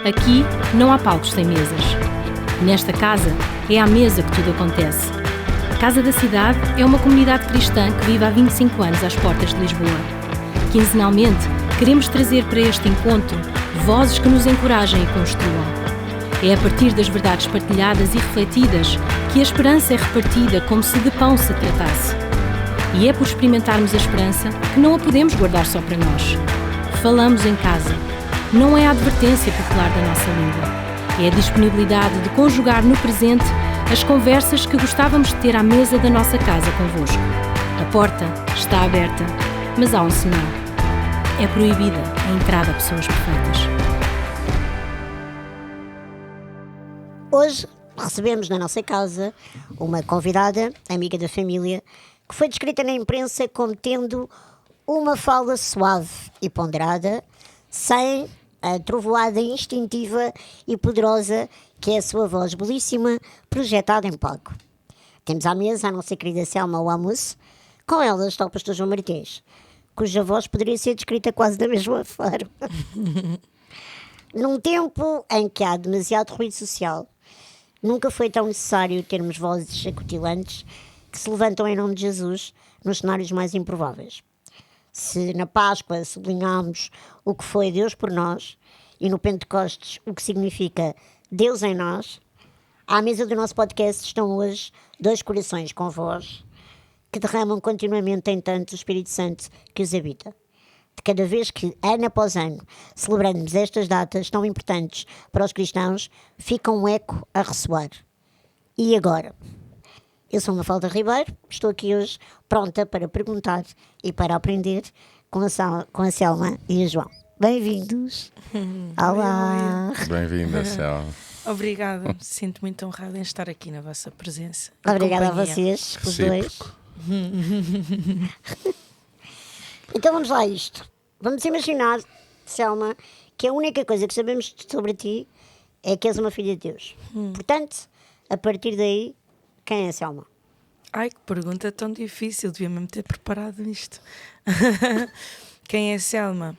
Aqui não há palcos sem mesas. Nesta casa é à mesa que tudo acontece. Casa da Cidade é uma comunidade cristã que vive há 25 anos às portas de Lisboa. Quinzenalmente, queremos trazer para este encontro vozes que nos encorajem e construam. É a partir das verdades partilhadas e refletidas que a esperança é repartida como se de pão se tratasse. E é por experimentarmos a esperança que não a podemos guardar só para nós. Falamos em casa. Não é a advertência popular da nossa língua. É a disponibilidade de conjugar no presente as conversas que gostávamos de ter à mesa da nossa casa convosco. A porta está aberta, mas há um sinal. É proibida a entrada a pessoas perfeitas. Hoje recebemos na nossa casa uma convidada, amiga da família, que foi descrita na imprensa como tendo uma fala suave e ponderada, sem a trovoada instintiva e poderosa que é a sua voz belíssima projetada em palco. Temos à mesa a nossa querida Selma Wamus. Com ela está o pastor João Martins, cuja voz poderia ser descrita quase da mesma forma. Num tempo em que há demasiado ruído social, nunca foi tão necessário termos vozes acutilantes que se levantam em nome de Jesus nos cenários mais improváveis. Se na Páscoa sublinhámos o que foi Deus por nós e no Pentecostes o que significa Deus em nós, à mesa do nosso podcast estão hoje dois corações com voz que derramam continuamente em tanto o Espírito Santo que os habita. De cada vez que, ano após ano, celebramos estas datas tão importantes para os cristãos, fica um eco a ressoar. E agora? Eu sou Mafalda Ribeiro, estou aqui hoje pronta para perguntar e para aprender com a Selma e a João. Bem-vindos! Olá! Bem-vinda, Selma. Obrigada, sinto muito honrada em estar aqui na vossa presença. Obrigada a vocês, os dois. Então vamos lá a isto. Vamos imaginar, Selma, que a única coisa que sabemos sobre ti é que és uma filha de Deus. Portanto, a partir daí, quem é Selma? Ai, que pergunta tão difícil, devia mesmo ter preparado isto. Quem é Selma?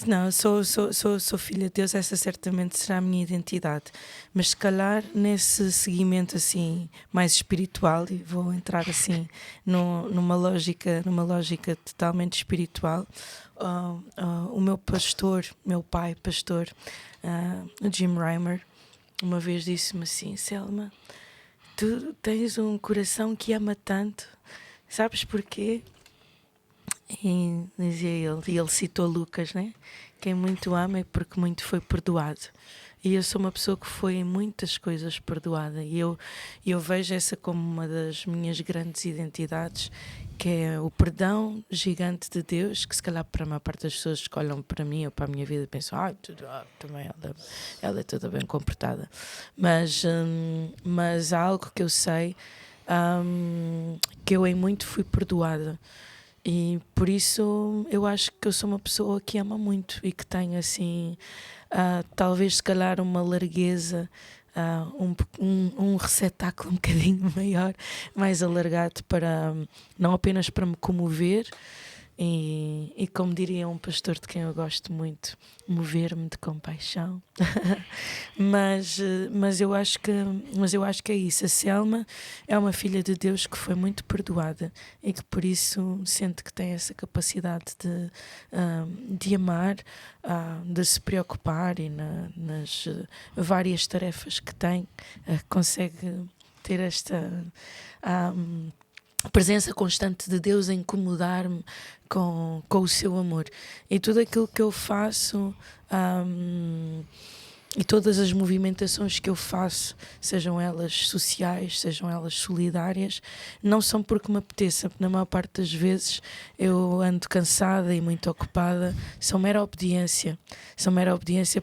Não, sou filha de Deus, essa certamente será a minha identidade. Mas se calhar nesse seguimento assim mais espiritual, e vou entrar assim numa lógica totalmente espiritual, o meu pastor, meu pai pastor, o Jim Reimer, uma vez disse-me assim: Selma, tu tens um coração que ama tanto, sabes porquê? E dizia ele, e ele citou Lucas, né? Quem muito ama é porque muito foi perdoado. E eu sou uma pessoa que foi em muitas coisas perdoada. E eu vejo essa como uma das minhas grandes identidades, que é o perdão gigante de Deus, que se calhar para a maior parte das pessoas que olham para mim ou para a minha vida e pensam, também ela é toda bem comportada. Mas há algo que eu sei, que eu em muito fui perdoada. E por isso eu acho que eu sou uma pessoa que ama muito e que tem assim, talvez se calhar uma largueza, um receptáculo um bocadinho maior, mais alargado, para não apenas para me comover e como diria um pastor de quem eu gosto muito, mover-me de compaixão. mas eu acho que é isso. A Selma é uma filha de Deus que foi muito perdoada e que por isso sente que tem essa capacidade de amar, de se preocupar, e nas várias tarefas que tem, consegue ter esta presença constante de Deus a incomodar-me com o seu amor. E tudo aquilo que eu faço, e todas as movimentações que eu faço, sejam elas sociais, sejam elas solidárias, não são porque me apeteça, porque na maior parte das vezes eu ando cansada e muito ocupada, são mera obediência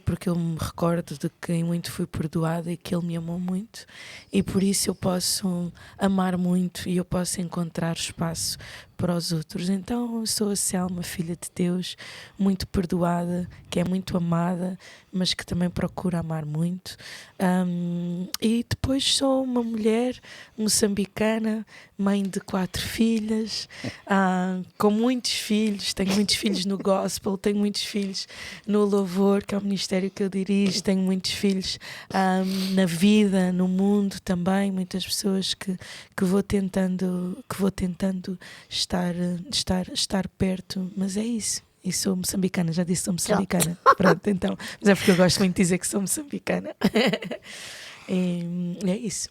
porque eu me recordo de que em muito fui perdoada e que Ele me amou muito, e por isso eu posso amar muito e eu posso encontrar espaço para os outros. Então eu sou a Selma, filha de Deus, muito perdoada, que é muito amada, mas que também procura amar muito. E depois sou uma mulher moçambicana, mãe de 4 filhas, com muitos filhos. Tenho muitos filhos no gospel, tenho muitos filhos no louvor, que é o ministério que eu dirijo, tenho muitos filhos na vida, no mundo também, muitas pessoas que vou tentando estar perto, mas é isso. E sou moçambicana, já disse que sou moçambicana. Pronto, então. Mas é porque eu gosto muito de dizer que sou moçambicana. É isso.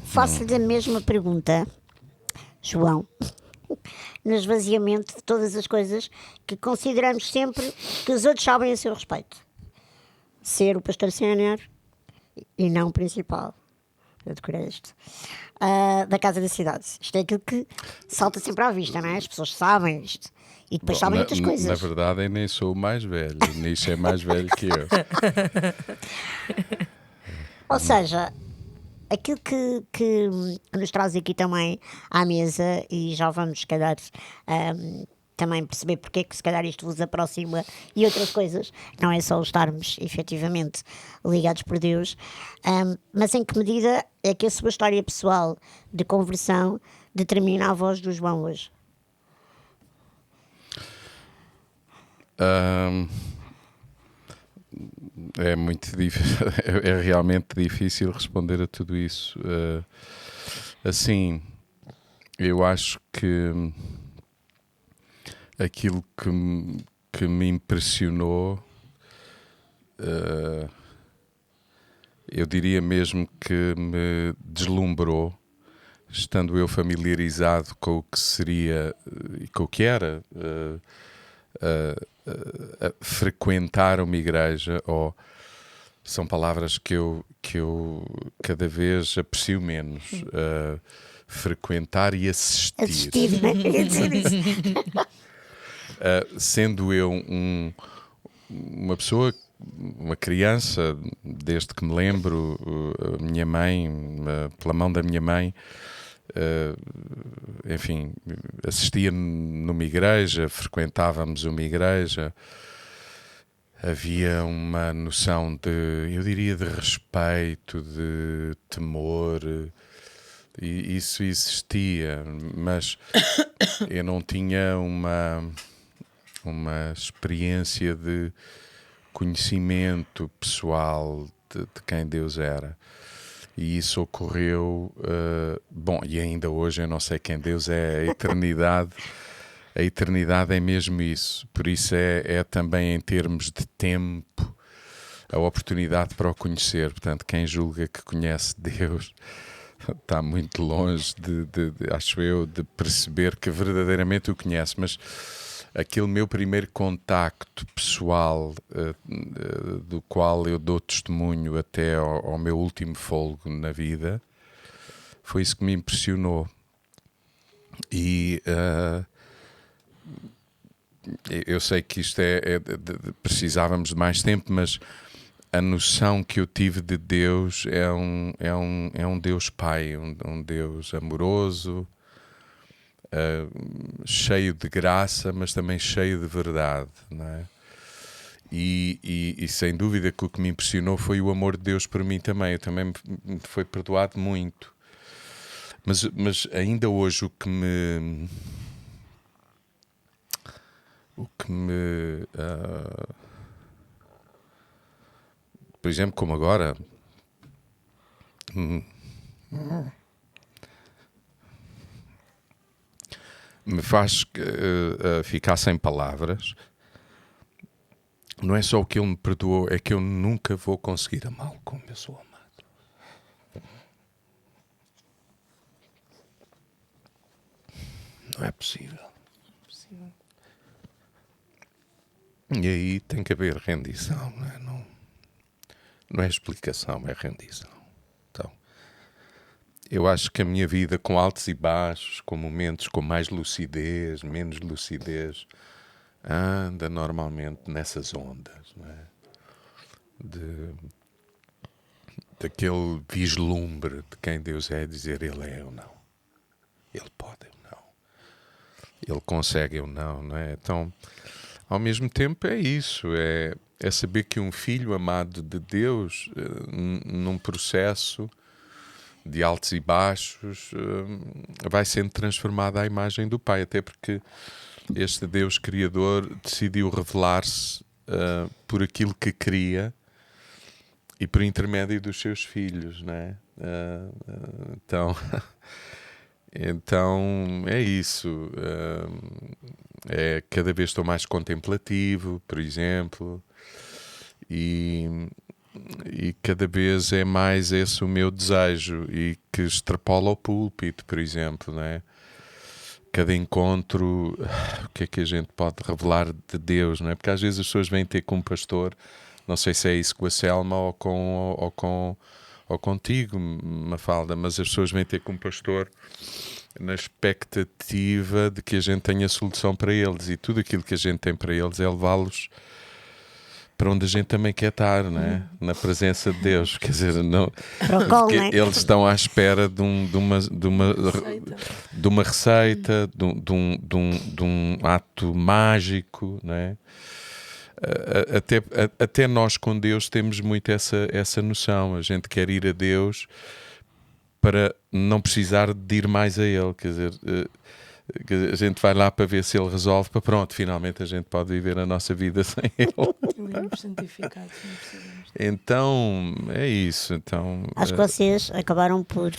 Faço-lhe a mesma pergunta, João, no esvaziamento de todas as coisas que consideramos sempre que os outros sabem a seu respeito. Ser o pastor sénior e não o principal. Eu decorei isto. Da Casa da Cidade. Isto é aquilo que salta sempre à vista, não é? As pessoas sabem isto. E depois sabem outras coisas. Na verdade, eu nem sou o mais velho. Nisso é mais velho que eu. Ou seja, aquilo que nos traz aqui também à mesa, e já vamos, se calhar, também perceber porque é que se calhar isto vos aproxima e outras coisas, não é só estarmos efetivamente ligados por Deus, mas em que medida é que a sua história pessoal de conversão determina a voz do João hoje? É muito difícil, é realmente difícil responder a tudo isso. Assim, eu acho que aquilo que me impressionou, eu diria mesmo que me deslumbrou, estando eu familiarizado com o que seria e com o que era frequentar uma igreja, ou são palavras que eu cada vez aprecio menos, frequentar e assistir. Assistir, não é? Eu ia dizer isso. Sendo eu uma pessoa, uma criança, desde que me lembro, a minha mãe, pela mão da minha mãe, enfim, assistia numa igreja, frequentávamos uma igreja, havia uma noção de, eu diria, de respeito, de temor, e isso existia, mas eu não tinha uma experiência de conhecimento pessoal de quem Deus era. E isso ocorreu, e ainda hoje eu não sei quem Deus é, a eternidade é mesmo isso, por isso é também em termos de tempo, a oportunidade para o conhecer. Portanto, quem julga que conhece Deus está muito longe acho eu, de perceber que verdadeiramente o conhece, mas aquele meu primeiro contacto pessoal, do qual eu dou testemunho até ao meu último fôlego na vida, foi isso que me impressionou. E eu sei que isto precisávamos de mais tempo, mas a noção que eu tive de Deus é um Deus Pai, um Deus amoroso, cheio de graça, mas também cheio de verdade, não é? E sem dúvida que o que me impressionou foi o amor de Deus por mim também. Eu também me foi perdoado muito, mas ainda hoje o que me por exemplo, como agora, me faz ficar sem palavras. Não é só o que Ele me perdoou, é que eu nunca vou conseguir amá-lo como eu sou amado. Não é possível. E aí tem que haver rendição, não é? Não é explicação, é rendição. Então, eu acho que a minha vida, com altos e baixos, com momentos com mais lucidez, menos lucidez, anda normalmente nessas ondas, não é? Daquele vislumbre de quem Deus é, dizer Ele é ou não. Ele pode ou não. ele consegue, eu não é? Então, ao mesmo tempo é isso, é saber que um filho amado de Deus, num processo de altos e baixos, vai sendo transformado à imagem do Pai, até porque este Deus Criador decidiu revelar-se por aquilo que queria e por intermédio dos seus filhos, não é? Então é isso. Cada vez estou mais contemplativo, por exemplo, e cada vez é mais esse o meu desejo, e que extrapola o púlpito, por exemplo, não é? Cada encontro, o que é que a gente pode revelar de Deus, não é? Porque às vezes as pessoas vêm ter com um pastor, não sei se é isso com a Selma ou contigo, Mafalda, mas as pessoas vêm ter com um pastor na expectativa de que a gente tenha solução para eles, e tudo aquilo que a gente tem para eles é levá-los para onde a gente também quer estar, não é? Na presença de Deus, quer dizer, não, porque eles estão à espera de uma receita, de um ato mágico, não é? Até nós com Deus temos muito essa noção. A gente quer ir a Deus para não precisar de ir mais a Ele, quer dizer, a gente vai lá para ver se Ele resolve, para pronto, finalmente a gente pode viver a nossa vida sem Ele. Então, é isso. Então, acho que vocês acabaram por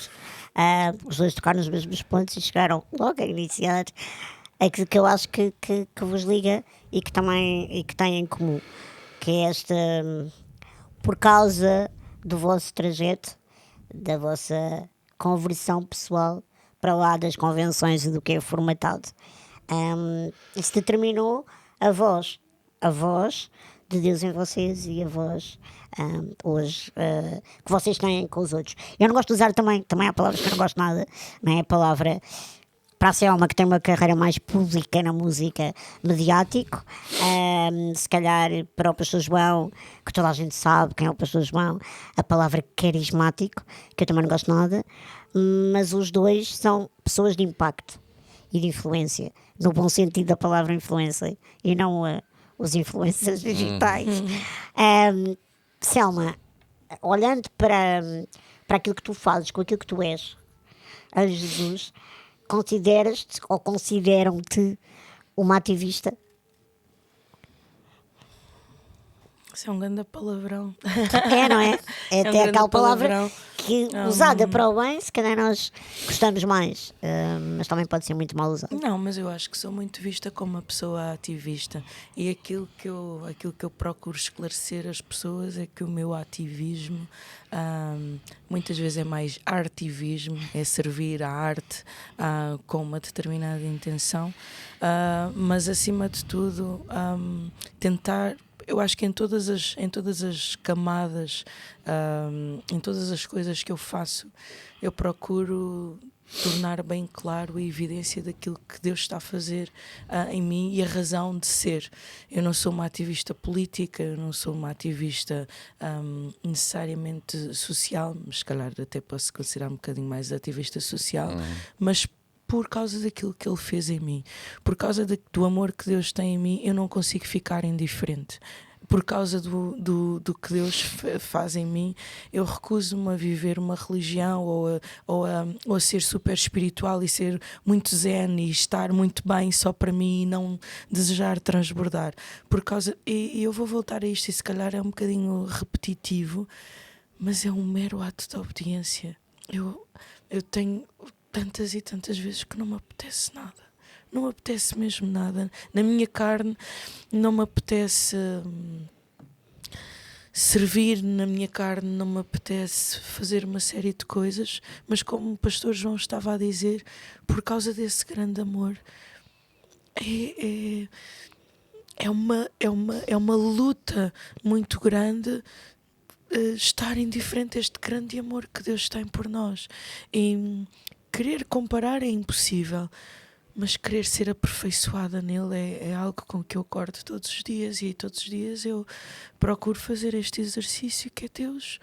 os dois tocar nos mesmos pontos e chegaram logo a iniciar aquilo que eu acho que vos liga e que tem em comum, que é esta, por causa do vosso trajeto, da vossa conversão pessoal para lá das convenções e do que é formatado. Isso determinou a voz de Deus em vocês e a voz hoje que vocês têm com os outros. Eu não gosto de usar também há palavras que eu não gosto nada, não é? A palavra para a Selma, que tem uma carreira mais pública na música, mediático, se calhar para o Pastor João, que toda a gente sabe quem é o Pastor João, a palavra carismático, que eu também não gosto nada, mas os dois são pessoas de impacto e de influência, no bom sentido da palavra influência, e não os influencers digitais. Selma, olhando para aquilo que tu fazes, com aquilo que tu és, a Jesus, consideras-te ou consideram-te uma ativista? Isso é um grande palavrão. É, não é? É até aquela palavra palavrão. Que, usada para o bem, se calhar nós gostamos mais, mas também pode ser muito mal usada. Não, mas eu acho que sou muito vista como uma pessoa ativista, e aquilo que eu procuro esclarecer às pessoas é que o meu ativismo muitas vezes é mais artivismo, é servir à arte com uma determinada intenção, mas acima de tudo tentar. Eu acho que em todas as camadas, em todas as coisas que eu faço, eu procuro tornar bem claro a evidência daquilo que Deus está a fazer em mim e a razão de ser. Eu não sou uma ativista política, eu não sou uma ativista necessariamente social, mas se calhar até posso considerar um bocadinho mais ativista social, mas por causa daquilo que Ele fez em mim, por causa do amor que Deus tem em mim, eu não consigo ficar indiferente. Por causa do que Deus faz em mim, eu recuso-me a viver uma religião ou a ser super espiritual e ser muito zen e estar muito bem só para mim e não desejar transbordar. E eu vou voltar a isto, e se calhar é um bocadinho repetitivo, mas é um mero ato de obediência. Eu tenho tantas e tantas vezes que não me apetece nada. Não me apetece mesmo nada. Na minha carne não me apetece servir, na minha carne não me apetece fazer uma série de coisas, mas como o pastor João estava a dizer, por causa desse grande amor, é uma luta muito grande estar indiferente a este grande amor que Deus tem por nós. E querer comparar é impossível, mas querer ser aperfeiçoada nele é algo com que eu acordo todos os dias, e todos os dias eu procuro fazer este exercício que é: Deus,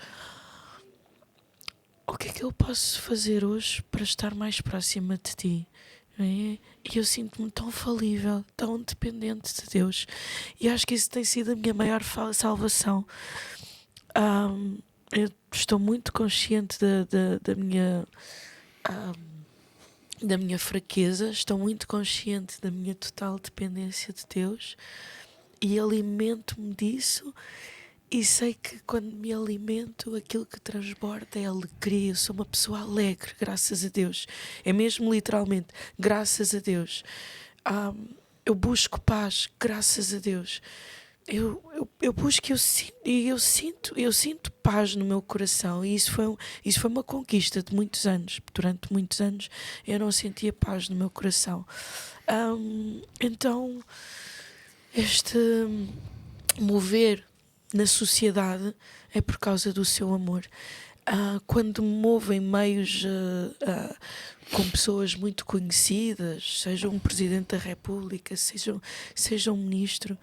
o que é que eu posso fazer hoje para estar mais próxima de Ti? E eu sinto-me tão falível, tão dependente de Deus. E acho que isso tem sido a minha maior salvação. Eu estou muito consciente da minha fraqueza, estou muito consciente da minha total dependência de Deus e alimento-me disso. E sei que quando me alimento, aquilo que transborda é alegria. Eu sou uma pessoa alegre, graças a Deus. É mesmo literalmente, graças a Deus. Eu busco paz, graças a Deus. Eu busco e eu sinto paz no meu coração. E isso foi uma conquista de muitos anos. Durante muitos anos eu não sentia paz no meu coração. Então, este mover na sociedade é por causa do seu amor. Quando me movo em meios com pessoas muito conhecidas, seja um Presidente da República, seja um Ministro,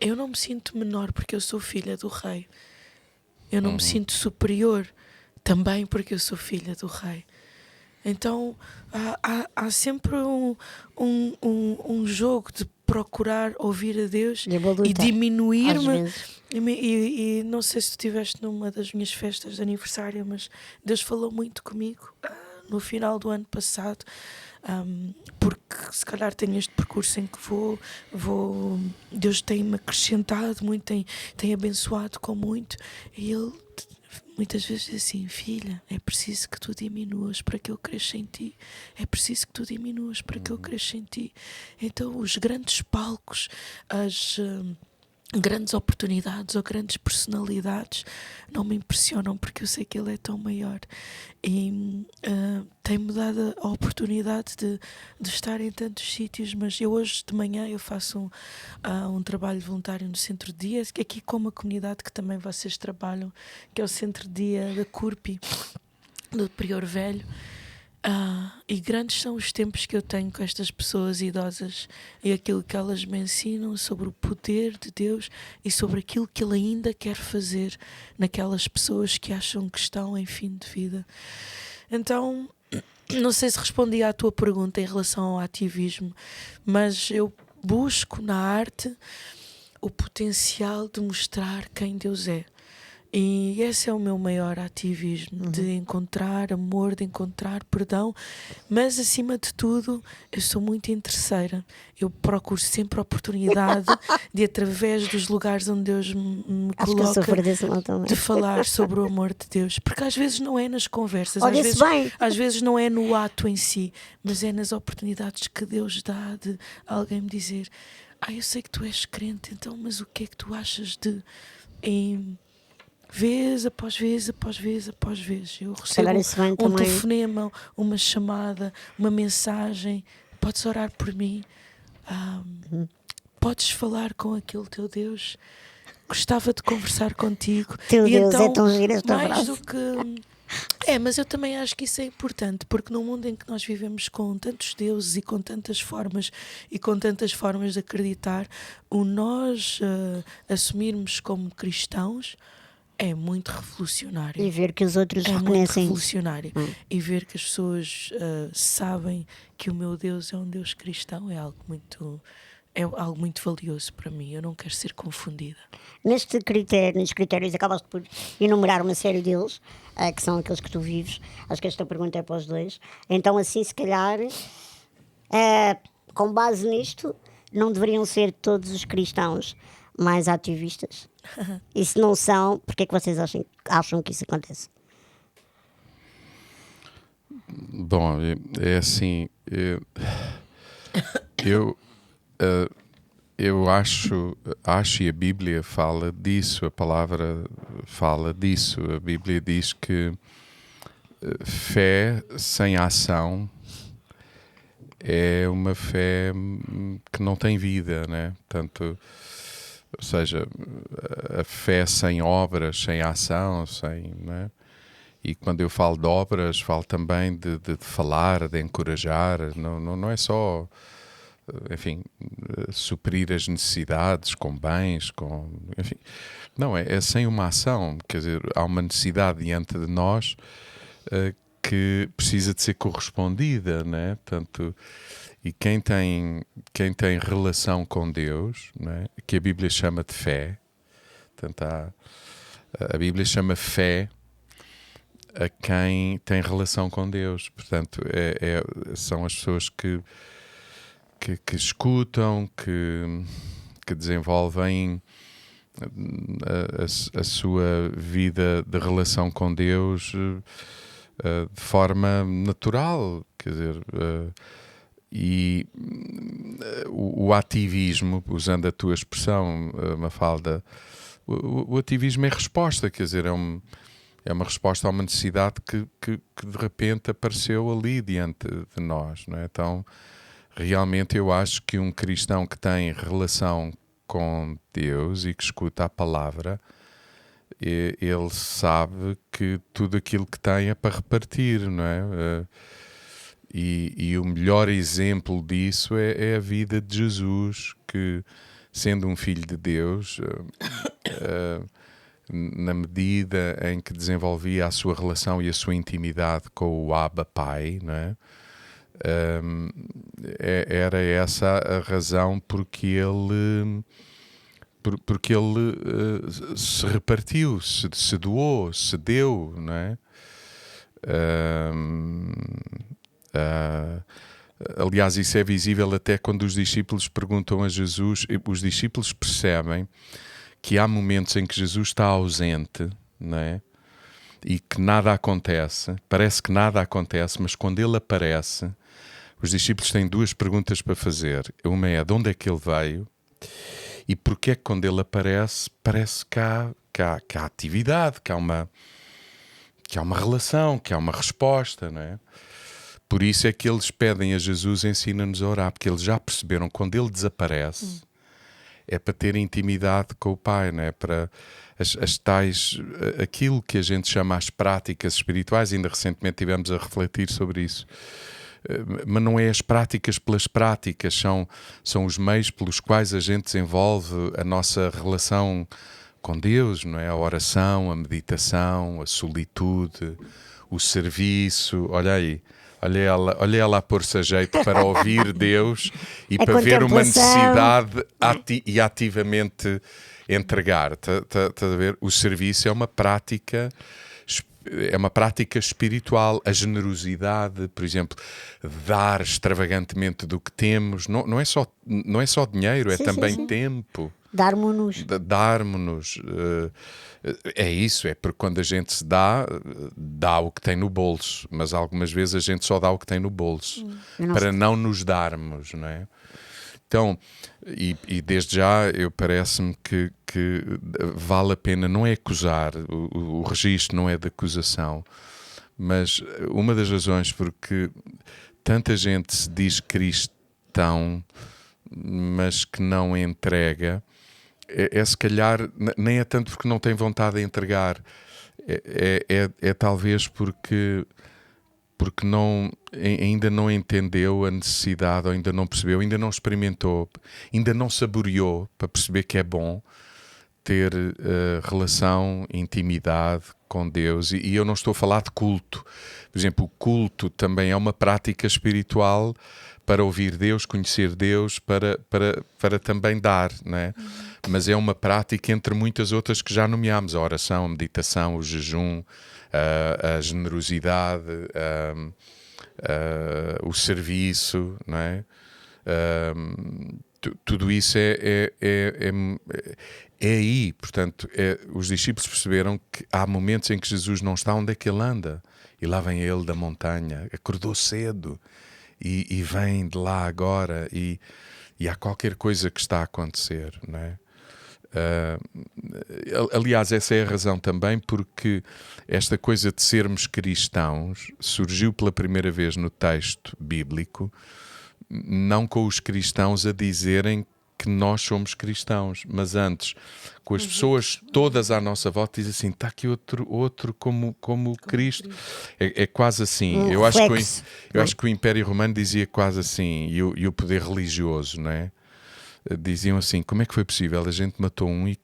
eu não me sinto menor porque eu sou filha do Rei. Eu não me sinto superior também porque eu sou filha do Rei. Então há sempre um jogo de procurar ouvir a Deus e diminuir-me. E não sei se tu estiveste numa das minhas festas de aniversário, mas Deus falou muito comigo no final do ano passado, porque se calhar tenho este percurso em que Deus tem-me acrescentado muito, tem abençoado com muito, e Ele muitas vezes diz assim: filha, é preciso que tu diminuas para que eu cresça em ti. É preciso que tu diminuas para que eu cresça em ti. Então os grandes palcos, as grandes oportunidades ou grandes personalidades não me impressionam, porque eu sei que Ele é tão maior. E tem-me dado a oportunidade de estar em tantos sítios. Mas eu hoje de manhã eu faço um trabalho voluntário no Centro de Dia, aqui com uma comunidade que também vocês trabalham, que é o Centro de Dia da Curpi, do Prior Velho. E grandes são os tempos que eu tenho com estas pessoas idosas e aquilo que elas me ensinam sobre o poder de Deus e sobre aquilo que Ele ainda quer fazer naquelas pessoas que acham que estão em fim de vida. Então, não sei se respondi à tua pergunta em relação ao ativismo, mas eu busco na arte o potencial de mostrar quem Deus é. E esse é o meu maior ativismo, de encontrar amor, de encontrar perdão, mas acima de tudo eu sou muito interesseira. Eu procuro sempre a oportunidade de, através dos lugares onde Deus me coloca, de falar sobre o amor de Deus, porque às vezes não é nas conversas, às vezes não é no ato em si, mas é nas oportunidades que Deus dá de alguém me dizer: eu sei que tu és crente, então, mas o que é que tu achas de... Vez após vez após vez após vez eu recebo um telefonema, uma chamada, uma mensagem: podes orar por mim, podes falar com aquele teu Deus, gostava de conversar contigo. Teu e Deus então, é tão giro, mais do que mas eu também acho que isso é importante, porque num mundo em que nós vivemos com tantos deuses e com tantas formas de acreditar, o nós assumirmos como cristãos é muito revolucionário. E ver que os outros reconhecem. Muito revolucionário. E ver que as pessoas sabem que o meu Deus é um Deus cristão é algo muito valioso para mim. Eu não quero ser confundida. Nestes critérios, acabaste por enumerar uma série deles, que são aqueles que tu vives. Acho que esta pergunta é para os dois. Então, assim, se calhar, com base nisto, não deveriam ser todos os cristãos mais ativistas? E se não são, porque é que vocês acham que isso acontece? Bom, é assim, eu acho, e a Bíblia fala disso, a palavra fala disso. A Bíblia diz que fé sem ação é uma fé que não tem vida, né? Portanto, ou seja, a fé sem obras, sem ação, né? E quando eu falo de obras, falo também de falar, de encorajar. Não é só, enfim, suprir as necessidades com bens, enfim. Não, é sem uma ação. Quer dizer, há uma necessidade diante de nós que precisa de ser correspondida, né? Portanto, e quem tem relação com Deus, né? Que a Bíblia chama de fé, portanto, a Bíblia chama fé a quem tem relação com Deus. Portanto, são as pessoas que escutam, que desenvolvem a sua vida de relação com Deus de forma natural, quer dizer, e o ativismo, usando a tua expressão, Mafalda, o ativismo é resposta, quer dizer, é uma resposta a uma necessidade que de repente apareceu ali diante de nós, não é? Então, realmente eu acho que um cristão que tem relação com Deus e que escuta a palavra, ele sabe que tudo aquilo que tem é para repartir, não é? E o melhor exemplo disso é a vida de Jesus, que, sendo um filho de Deus, na medida em que desenvolvia a sua relação e a sua intimidade com o Abba Pai, não é? Era essa a razão porque ele se repartiu, se doou, se deu, não é? Aliás, isso é visível até quando os discípulos perguntam a Jesus. Os discípulos percebem que há momentos em que Jesus está ausente, não é? E que nada acontece, parece que nada acontece, mas quando ele aparece, os discípulos têm duas perguntas para fazer. Uma é: de onde é que ele veio? E porque é que quando ele aparece, parece que há atividade, que há uma relação, que há uma resposta, não é? Por isso é que eles pedem a Jesus: ensina-nos a orar, porque eles já perceberam que quando ele desaparece é para ter intimidade com o Pai, não é? Para as tais, aquilo que a gente chama as práticas espirituais. Ainda recentemente estivemos a refletir sobre isso. Mas não é as práticas pelas práticas, são os meios pelos quais a gente desenvolve a nossa relação com Deus, não é? A oração, a meditação, a solitude, o serviço. Olha aí, olha ela a pôr-se a jeito para ouvir Deus e para ver uma necessidade e ativamente entregar. Tá a ver? O serviço é uma prática espiritual. A generosidade, por exemplo, dar extravagantemente do que temos, não é só dinheiro, é também tempo. Darmo-nos. É isso, é porque quando a gente se dá o que tem no bolso, mas algumas vezes a gente só dá o que tem no bolso, para não nos darmos, não é? Então, e desde já parece-me que vale a pena, não é acusar, o registro não é de acusação, mas uma das razões porque tanta gente se diz cristão, mas que não entrega, é se calhar, nem é tanto porque não tem vontade de entregar, é talvez porque ainda não entendeu a necessidade, ou ainda não percebeu, ainda não experimentou, ainda não saboreou para perceber que é bom ter relação, intimidade com Deus. E eu não estou a falar de culto. Por exemplo, o culto também é uma prática espiritual para ouvir Deus, conhecer Deus, para também dar, não é? Mas é uma prática entre muitas outras que já nomeámos: a oração, a meditação, o jejum, a generosidade, o serviço, não é? Tudo isso é aí. Portanto, os discípulos perceberam que há momentos em que Jesus não está onde é que ele anda, e lá vem ele da montanha, acordou cedo e vem de lá agora, e há qualquer coisa que está a acontecer, não é? Aliás, essa é a razão também porque esta coisa de sermos cristãos surgiu pela primeira vez no texto bíblico, não com os cristãos a dizerem que nós somos cristãos, mas antes com as pessoas todas à nossa volta, diz assim: está aqui outro como Cristo. É quase assim. Eu acho que o Império Romano dizia quase assim, e o poder religioso, não é? Diziam assim: como é que foi possível? A gente matou um e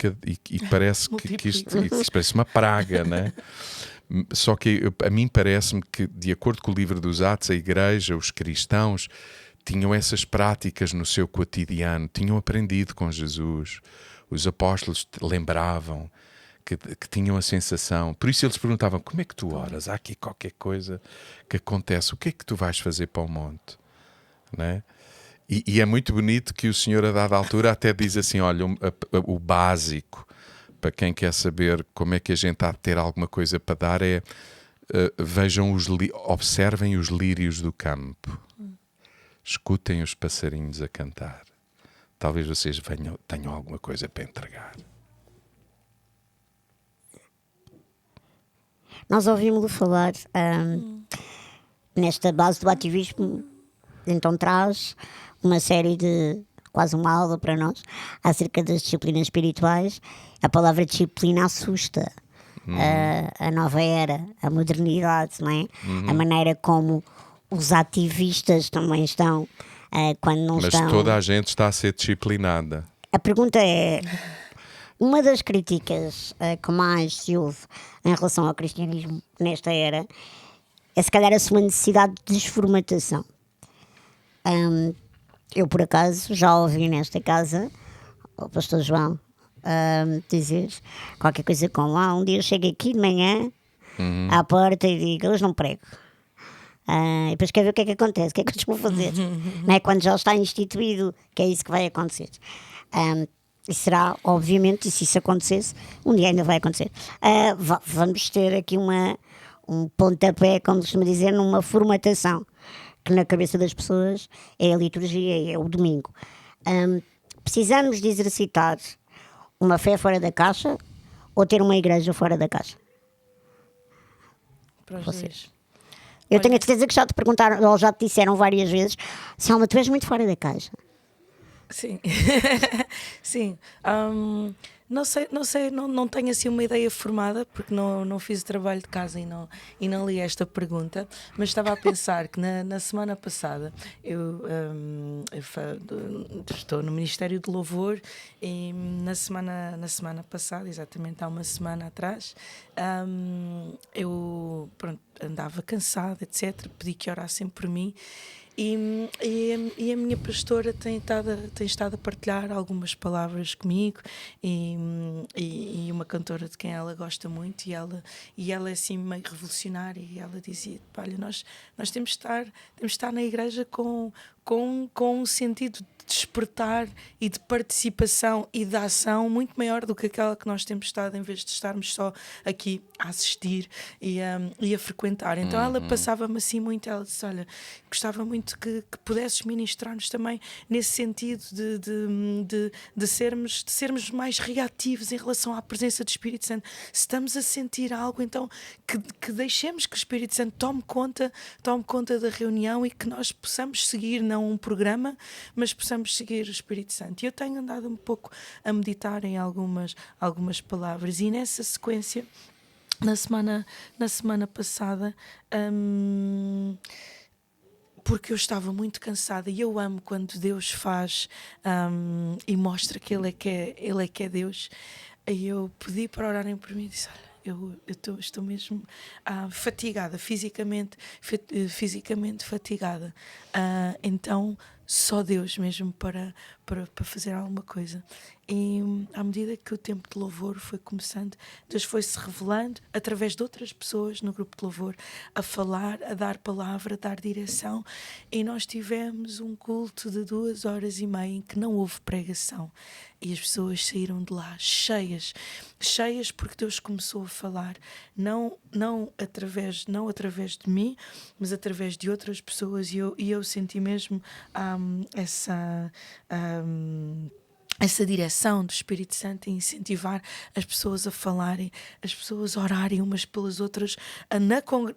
parece que isto parece uma praga, não é? Só que a mim parece-me que, de acordo com o livro dos Atos, a igreja, os cristãos, tinham essas práticas no seu cotidiano, tinham aprendido com Jesus. Os apóstolos lembravam que tinham a sensação. Por isso eles perguntavam, como é que tu oras? Há aqui qualquer coisa que acontece. O que é que tu vais fazer para o monte? Não é? E é muito bonito que o Senhor, a dada altura, até diz assim, olha, o básico, para quem quer saber como é que a gente há de ter alguma coisa para dar, é observem os lírios do campo. Escutem os passarinhos a cantar. Talvez vocês tenham alguma coisa para entregar. Nós ouvimos-lo falar nesta base do ativismo, então traz uma série de, quase uma aula para nós, acerca das disciplinas espirituais. A palavra disciplina assusta. A nova era, a modernidade, não é? A maneira como os ativistas também estão, quando não estão... Mas toda a gente está a ser disciplinada. A pergunta é... Uma das críticas que mais se ouve em relação ao cristianismo nesta era é, se calhar, a sua necessidade de desformatação. Eu, por acaso, já ouvi nesta casa o pastor João dizer qualquer coisa como: um dia eu chego aqui de manhã à porta e digo, hoje não prego. E depois quer ver o que é que acontece, o que é que eu vou fazer. Não é? Quando já está instituído que é isso que vai acontecer. E será, obviamente, e se isso acontecesse, um dia ainda vai acontecer, vamos ter aqui um pontapé, como se costuma dizer, numa formatação, que na cabeça das pessoas é a liturgia, é o domingo. Precisamos de exercitar uma fé fora da caixa ou ter uma igreja fora da caixa? Para os Vocês. dois. Eu tenho a certeza que já te perguntaram, ou já te disseram várias vezes, Selma, tu és muito fora da caixa. Sim, sim. Não tenho assim uma ideia formada, porque não fiz o trabalho de casa e não li esta pergunta, mas estava a pensar que na semana passada eu estou no Ministério de Louvor e na semana passada, exatamente há uma semana atrás, eu andava cansada, etc. Pedi que orassem por mim. E a minha pastora tem estado a partilhar algumas palavras comigo e uma cantora de quem ela gosta muito, e ela é assim meio revolucionária, e ela dizia: olha, nós temos de estar na igreja com um sentido de despertar e de participação e de ação muito maior do que aquela que nós temos estado, em vez de estarmos só aqui a assistir e a frequentar. Então ela passava-me assim muito, ela disse: olha, gostava muito que pudesses ministrar-nos também nesse sentido de sermos mais reativos em relação à presença do Espírito Santo. Se estamos a sentir algo, então que deixemos que o Espírito Santo tome conta da reunião e que nós possamos seguir, não um programa, mas possamos seguir o Espírito Santo. E eu tenho andado um pouco a meditar em algumas palavras, e nessa sequência, na semana passada, porque eu estava muito cansada, e eu amo quando Deus faz e mostra que Ele é que é Deus. Aí eu pedi para orarem por mim e disse: olha, eu estou mesmo fatigada, fisicamente fatigada. Então só Deus mesmo para fazer alguma coisa. E à medida que o tempo de louvor foi começando, Deus foi-se revelando através de outras pessoas no grupo de louvor, a falar, a dar palavra, a dar direção, e nós tivemos um culto de 2h30 em que não houve pregação, e as pessoas saíram de lá cheias porque Deus começou a falar, não através de mim, mas através de outras pessoas, e eu senti mesmo essa direção do Espírito Santo, em incentivar as pessoas a falarem, as pessoas a orarem umas pelas outras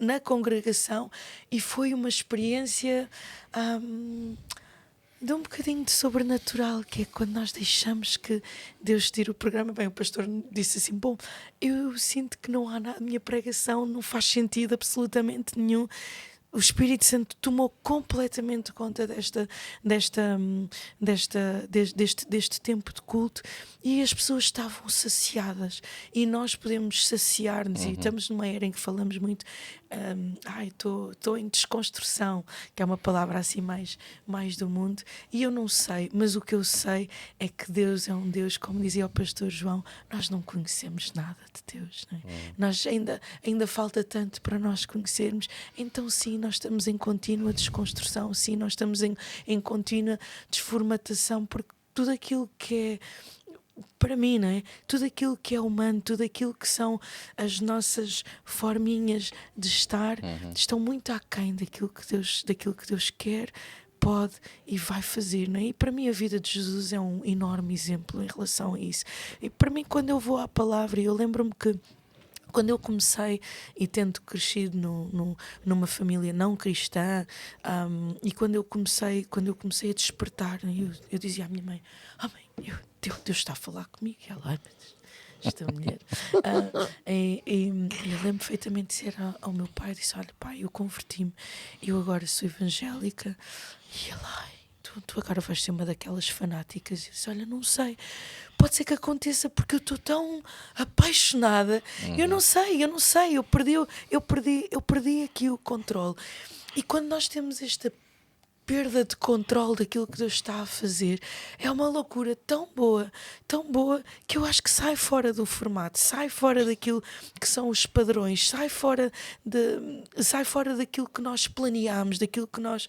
na congregação, e foi uma experiência de um bocadinho de sobrenatural, que é quando nós deixamos que Deus tire o programa. Bem, o pastor disse assim: bom, eu sinto que não há nada, a minha pregação não faz sentido absolutamente nenhum. o Espírito Santo tomou completamente conta deste tempo de culto, e as pessoas estavam saciadas, e nós podemos saciar-nos. E estamos numa era em que falamos muito estou em desconstrução, que é uma palavra assim mais do mundo, e eu não sei, mas o que eu sei é que Deus é um Deus, como dizia o pastor João, nós não conhecemos nada de Deus, não é? Nós ainda falta tanto para nós conhecermos. Então sim, nós estamos em contínua desconstrução, sim, nós estamos em contínua desformatação, porque tudo aquilo que é, para mim, não é? Tudo aquilo que é humano, tudo aquilo que são as nossas forminhas de estar, estão muito aquém daquilo que Deus quer, pode e vai fazer, não é? E para mim a vida de Jesus é um enorme exemplo em relação a isso. E para mim, quando eu vou à palavra, eu lembro-me que quando eu comecei, e tendo crescido numa família não cristã, e quando eu comecei a despertar, eu dizia à minha mãe: mãe, Deus está a falar comigo. E ela: ai, mas esta mulher. Eu lembro perfeitamente de dizer ao meu pai, disse: olha pai, eu converti-me, eu agora sou evangélica. E ele: ai, tu agora vais ser uma daquelas fanáticas. E eu disse: olha, não sei, pode ser que aconteça, porque eu estou tão apaixonada. Eu não sei, eu perdi aqui o controle. E quando nós temos esta perda de controle daquilo que Deus está a fazer, é uma loucura tão boa, que eu acho que sai fora do formato, sai fora daquilo que são os padrões, sai fora daquilo que nós planeámos, daquilo que nós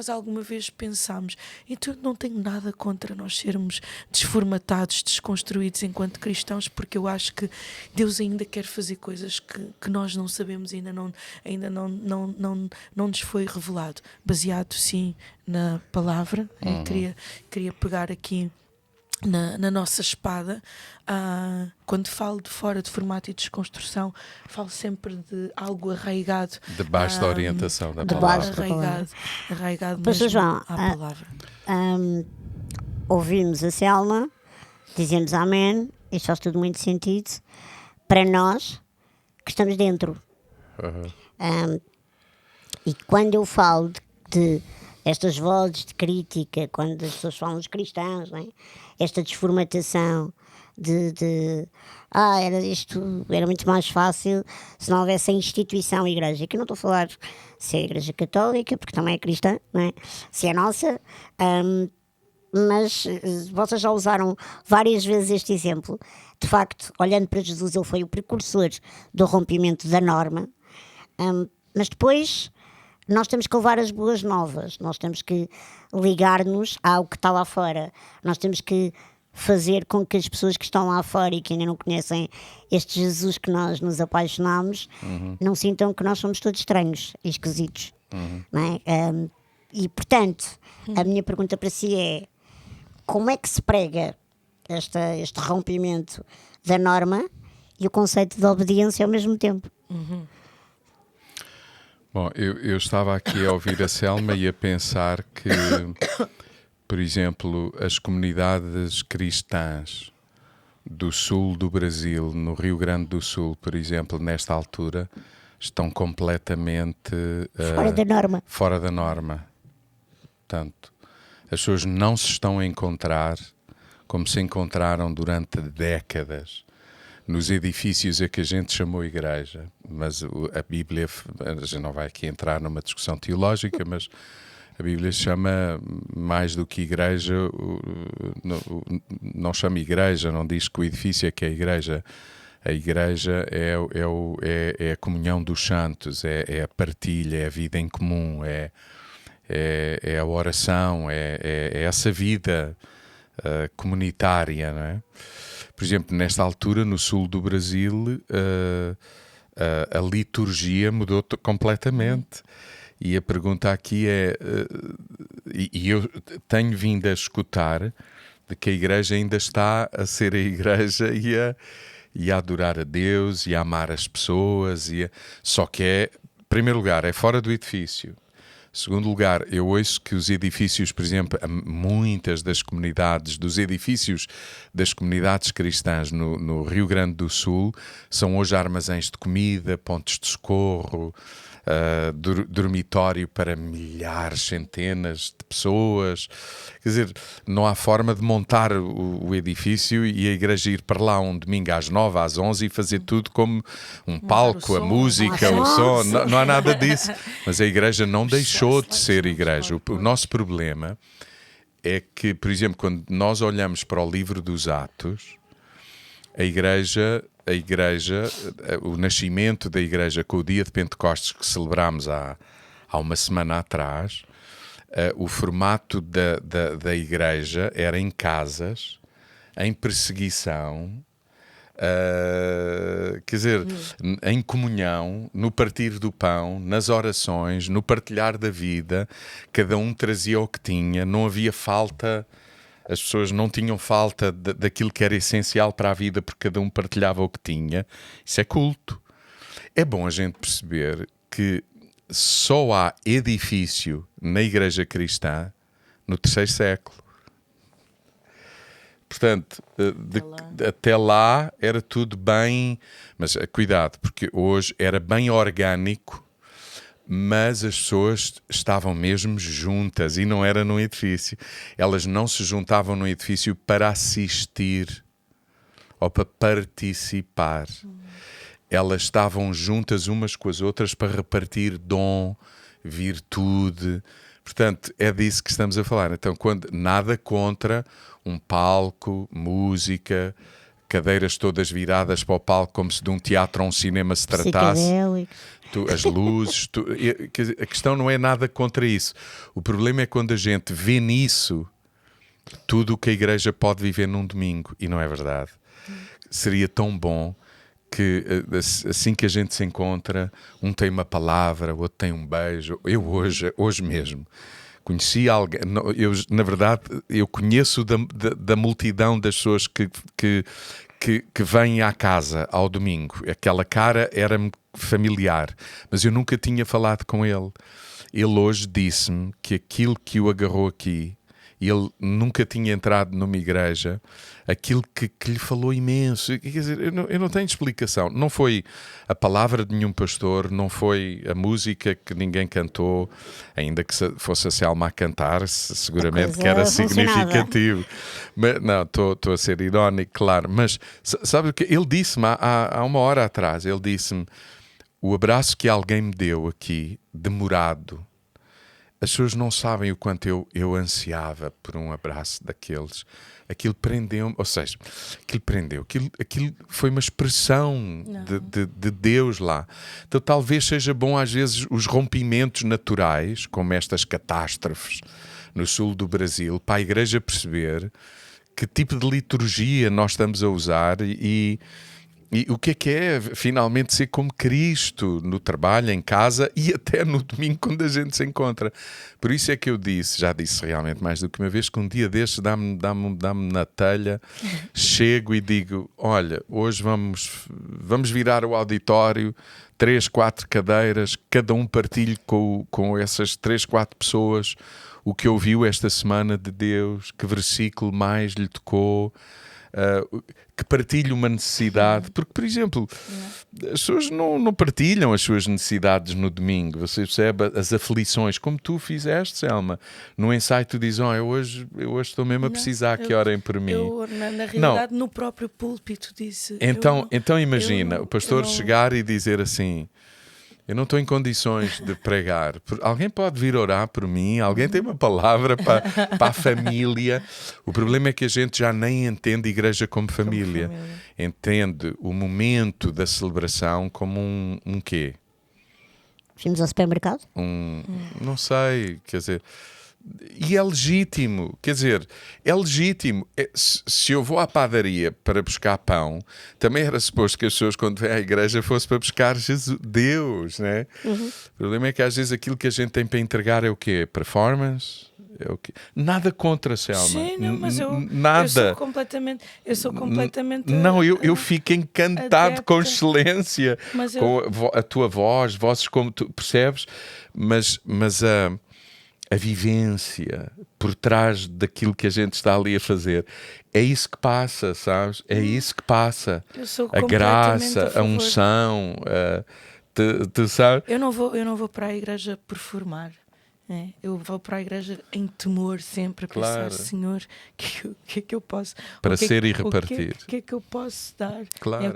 alguma vez pensámos. Então eu não tenho nada contra nós sermos desformatados, desconstruídos enquanto cristãos, porque eu acho que Deus ainda quer fazer coisas que nós não sabemos, ainda não nos foi revelado, baseado sim na palavra. Queria pegar aqui na nossa espada. Quando falo de fora de formato e desconstrução, falo sempre de algo arraigado debaixo da orientação da palavra, arraigado mesmo João, à palavra. Ouvimos a Selma, dizemos amém, isto faz tudo muito sentido para nós que estamos dentro. E quando eu falo de estas vozes de crítica, quando as pessoas falam dos cristãos, não é? Esta desformatação era muito mais fácil se não houvesse a instituição igreja, que eu não estou a falar se é a igreja católica, porque também é cristã, não é? Se é nossa, mas vocês já usaram várias vezes este exemplo. De facto, olhando para Jesus, ele foi o precursor do rompimento da norma, mas depois nós temos que levar as boas novas, nós temos que ligar-nos ao que está lá fora, nós temos que fazer com que as pessoas que estão lá fora e que ainda não conhecem este Jesus que nós nos apaixonamos, não sintam que nós somos todos estranhos e esquisitos. Não é? E portanto, a minha pergunta para si é: como é que se prega este rompimento da norma e o conceito de obediência ao mesmo tempo? Bom, eu estava aqui a ouvir a Selma e a pensar que, por exemplo, as comunidades cristãs do sul do Brasil, no Rio Grande do Sul, por exemplo, nesta altura, estão completamente fora da norma. Portanto, as pessoas não se estão a encontrar como se encontraram durante décadas nos edifícios a que a gente chamou igreja. Mas a Bíblia, a gente não vai aqui entrar numa discussão teológica, mas a Bíblia chama mais do que igreja, não chama igreja, não diz que o edifício é que é a igreja. A igreja é a comunhão dos santos, é a partilha, é a vida em comum, é a oração, é essa vida comunitária, não é? Por exemplo, nesta altura, no sul do Brasil, a liturgia mudou completamente. E a pergunta aqui é, e eu tenho vindo a escutar, de que a igreja ainda está a ser a igreja e a adorar a Deus e a amar as pessoas. Só que em primeiro lugar, é fora do edifício. Segundo lugar, eu ouço que os edifícios, por exemplo, muitas das comunidades, dos edifícios das comunidades cristãs no Rio Grande do Sul, são hoje armazéns de comida, pontos de socorro, dormitório para milhares, centenas de pessoas. Quer dizer, não há forma de montar o edifício e a igreja ir para lá um domingo às 9, às 11 e fazer tudo como um palco, a música, o som. Não há nada disso. Mas a igreja não deixou de ser igreja. O nosso problema é que, por exemplo, quando nós olhamos para o livro dos Atos, a igreja, o nascimento da igreja com o dia de Pentecostes que celebramos há uma semana atrás, o formato da igreja era em casas, em perseguição, quer dizer, em comunhão, no partir do pão, nas orações, no partilhar da vida. Cada um trazia o que tinha, não havia falta. As pessoas não tinham falta daquilo que era essencial para a vida, porque cada um partilhava o que tinha. Isso é culto. É bom a gente perceber que só há edifício na igreja cristã no 3º século. Portanto, até lá era tudo bem, mas cuidado, porque hoje era bem orgânico, mas as pessoas estavam mesmo juntas e não era num edifício. Elas não se juntavam num edifício para assistir ou para participar. Elas estavam juntas umas com as outras para repartir dom, virtude. Portanto, é disso que estamos a falar. Então, nada contra um palco, música, cadeiras todas viradas para o palco como se de um teatro ou um cinema se tratasse. As luzes. A questão não é nada contra isso. O problema é quando a gente vê nisso tudo o que a igreja pode viver num domingo. E não é verdade. Seria tão bom que assim que a gente se encontra, um tem uma palavra, o outro tem um beijo. Eu hoje mesmo conheci alguém, na verdade eu conheço da multidão das pessoas que vêm à casa ao domingo. Aquela cara era-me familiar, mas eu nunca tinha falado com ele. Ele hoje disse-me que aquilo que o agarrou aqui, ele nunca tinha entrado numa igreja, aquilo que lhe falou imenso. Quer dizer, eu não tenho explicação. Não foi a palavra de nenhum pastor, não foi a música que ninguém cantou, ainda que fosse a Selma a cantar, seguramente que era significativo. Mas, não, estou a ser irónico, claro. Mas sabe o que? Ele disse-me há uma hora atrás, ele disse-me, o abraço que alguém me deu aqui, demorado, as pessoas não sabem o quanto eu ansiava por um abraço daqueles. Aquilo prendeu-me, ou seja, aquilo foi uma expressão de Deus lá. Então talvez seja bom às vezes os rompimentos naturais, como estas catástrofes no sul do Brasil, para a igreja perceber que tipo de liturgia nós estamos a usar e o que é finalmente ser como Cristo no trabalho, em casa e até no domingo quando a gente se encontra. Por isso é que eu já disse realmente mais do que uma vez, que um dia destes dá-me na telha, chego e digo, olha, hoje vamos virar o auditório, 3, 4 cadeiras, cada um partilhe com essas 3, 4 pessoas o que ouviu esta semana de Deus, que versículo mais lhe tocou, que partilhe uma necessidade, porque, por exemplo, as pessoas não partilham as suas necessidades no domingo. Você percebe as aflições, como tu fizeste, Selma. No ensaio tu dizes, eu hoje estou mesmo a precisar que orem por mim. Na realidade, no próprio púlpito disse... Então imagina, o pastor chegar e dizer assim, eu não estou em condições de pregar. Alguém pode vir orar por mim? Alguém tem uma palavra para a família? O problema é que a gente já nem entende a igreja como família. Entende o momento da celebração como um quê? Vimos ao supermercado? Não sei, quer dizer... E é legítimo, quer dizer, é legítimo. Se eu vou à padaria para buscar pão, também era suposto que as pessoas, quando vêm à igreja, fossem para buscar Deus, né? O problema é que às vezes aquilo que a gente tem para entregar é o quê? Performance? É o quê? Nada contra, Selma. Sim, não, mas nada. Eu sou completamente não, eu fico encantado adepta, com excelência, com a tua voz, vozes como tu percebes, mas a vivência por trás daquilo que a gente está ali a fazer, é isso que passa, sabes? É isso que passa. A graça, a unção, Tu sabes? Eu não vou para a igreja por formar. É, eu vou para a igreja em temor sempre a pensar, Senhor, o que é que eu posso para ser e repartir, o que é que eu posso dar, claro, o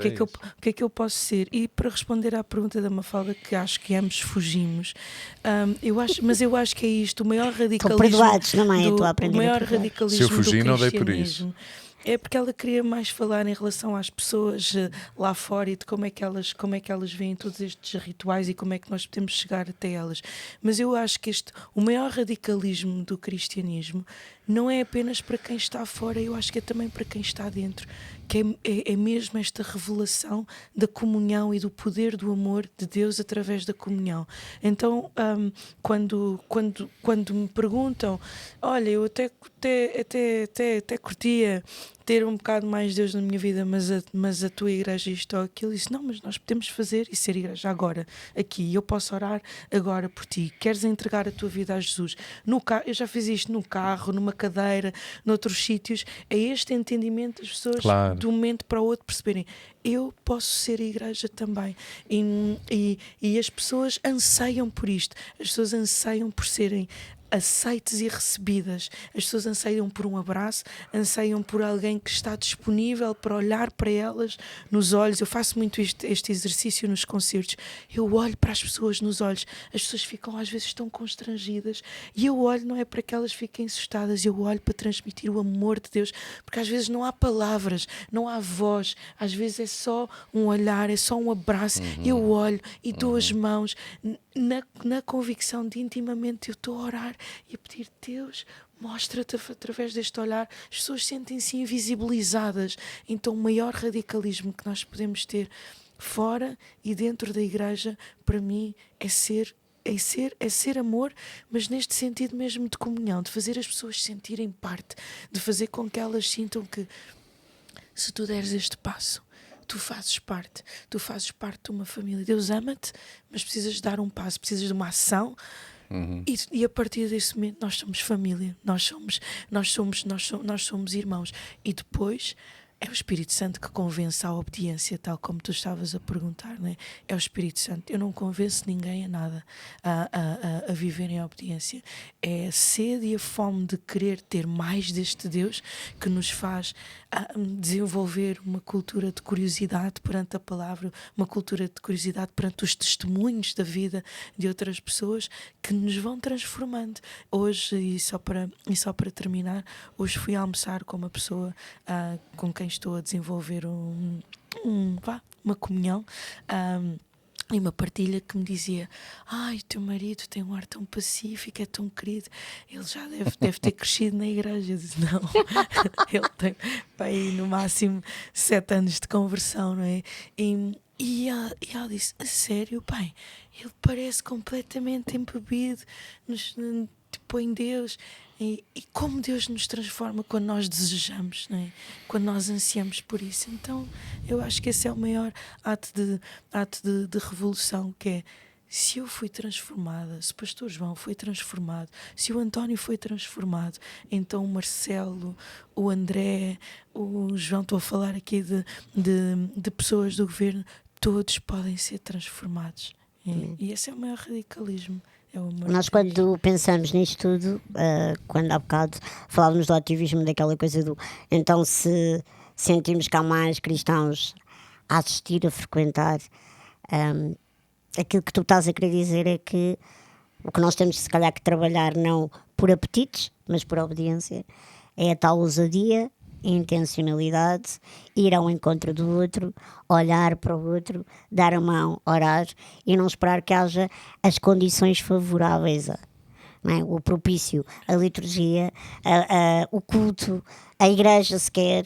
que é que eu posso ser. E para responder à pergunta da Mafalda, que acho que ambos fugimos, eu acho que é isto, o maior radicalismo. Estão perdoados, não é? Estou a aprender. O maior radicalismo se eu fugir, do não dei por isso. É porque ela queria mais falar em relação às pessoas lá fora e de como é que elas veem todos estes rituais e como é que nós podemos chegar até elas. Mas eu acho que o maior radicalismo do cristianismo não é apenas para quem está fora, eu acho que é também para quem está dentro, que é mesmo esta revelação da comunhão e do poder do amor de Deus através da comunhão. Então, quando me perguntam, olha, eu até curtia ter um bocado mais de Deus na minha vida, mas a tua igreja isto ou aquilo, isso não, mas nós podemos fazer e ser igreja agora, aqui, eu posso orar agora por ti, queres entregar a tua vida a Jesus, eu já fiz isto no carro, numa cadeira, noutros sítios, é este entendimento das pessoas, claro, de um momento para o outro perceberem, eu posso ser a igreja também, e as pessoas anseiam por isto, as pessoas anseiam por serem aceites e recebidas, as pessoas anseiam por um abraço, anseiam por alguém que está disponível para olhar para elas nos olhos. Eu faço muito este exercício nos concertos, eu olho para as pessoas nos olhos, as pessoas ficam às vezes tão constrangidas e eu olho, não é para que elas fiquem assustadas, eu olho para transmitir o amor de Deus, porque às vezes não há palavras, não há voz, às vezes é só um olhar, é só um abraço, eu olho e dou as mãos na convicção de intimamente eu estou a orar e a pedir, Deus, mostra-te através deste olhar. As pessoas sentem-se invisibilizadas. Então o maior radicalismo que nós podemos ter fora e dentro da igreja, para mim, é ser amor, mas neste sentido mesmo de comunhão, de fazer as pessoas sentirem parte, de fazer com que elas sintam que se tu deres este passo, tu fazes parte de uma família. Deus ama-te, mas precisas dar um passo, precisas de uma ação. E a partir desse momento nós somos família, nós somos irmãos. E depois é o Espírito Santo que convence à obediência, tal como tu estavas a perguntar, não é? É o Espírito Santo. Eu não convenço ninguém a nada a viver em obediência. É a sede e a fome de querer ter mais deste Deus que nos faz desenvolver uma cultura de curiosidade perante a palavra, uma cultura de curiosidade perante os testemunhos da vida de outras pessoas que nos vão transformando. Hoje, e só para terminar, hoje fui almoçar com uma pessoa com quem estou a desenvolver uma comunhão, e uma partilha que me dizia, o teu marido tem um ar tão pacífico, é tão querido, ele já deve ter crescido na igreja. Eu disse, não, ele tem aí no máximo 7 anos de conversão, não é? E ela disse, a sério, pai, ele parece completamente embebido em Deus. E como Deus nos transforma quando nós desejamos, não é? Quando nós ansiamos por isso. Então eu acho que esse é o maior ato de revolução, que é, se eu fui transformada, se o pastor João foi transformado, se o António foi transformado, então o Marcelo, o André, o João, estou a falar aqui de pessoas do governo, todos podem ser transformados. E esse é o maior radicalismo. Nós, quando pensamos nisto tudo, quando há bocado falávamos do ativismo, daquela coisa do, então se sentimos que há mais cristãos a assistir, a frequentar, aquilo que tu estás a querer dizer é que o que nós temos se calhar que trabalhar não por apetites, mas por obediência, é a tal ousadia, intencionalidade, ir ao encontro do outro, olhar para o outro, dar a mão, orar e não esperar que haja as condições favoráveis, não é? O propício, a liturgia, o culto, a igreja sequer,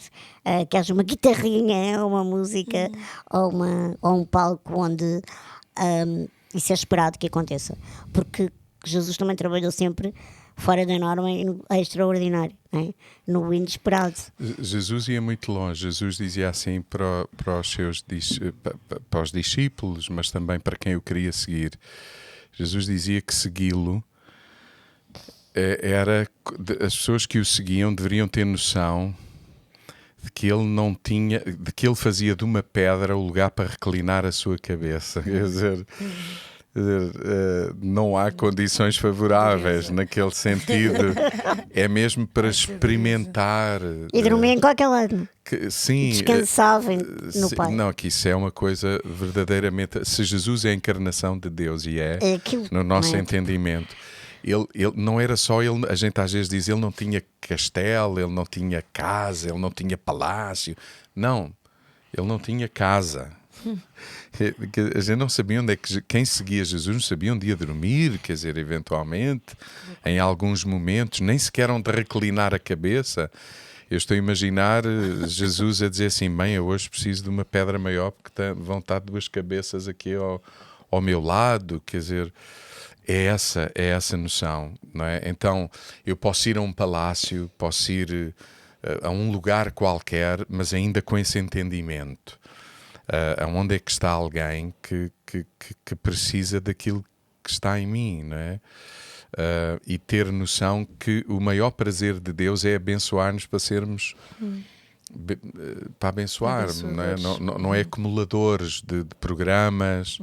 que haja uma guitarrinha, uma música ou um palco onde isso é esperado que aconteça, porque Jesus também trabalhou sempre fora da norma e no extraordinário, não é? No inesperado. Jesus ia muito longe. Jesus dizia assim para os discípulos, mas também para quem o queria seguir. Jesus dizia que segui-lo as pessoas que o seguiam deveriam ter noção de que ele não tinha, de que ele fazia de uma pedra o lugar para reclinar a sua cabeça. Quer dizer, não há condições favoráveis naquele sentido. É mesmo para experimentar. E dormia em qualquer lado. Sim, Descansavam no Pai. Não, que isso é uma coisa verdadeiramente. Se Jesus é a encarnação de Deus e é aquilo, no nosso entendimento. Ele não era só ele, a gente às vezes diz ele não tinha castelo, ele não tinha casa, ele não tinha palácio. Não, ele não tinha casa. A gente não sabia onde é que quem seguia Jesus não sabia onde ia dormir, quer dizer, eventualmente, em alguns momentos, nem sequer onde reclinar a cabeça. Eu estou a imaginar Jesus a dizer assim: bem, eu hoje preciso de uma pedra maior porque vão estar duas cabeças aqui ao meu lado, quer dizer. É essa noção, não é? Então, eu posso ir a um palácio, posso ir a um lugar qualquer, mas ainda com esse entendimento. Onde é que está alguém que precisa daquilo que está em mim, não é? E ter noção que o maior prazer de Deus é abençoar-nos para sermos... para abençoar, não é? Não é acumuladores de programas...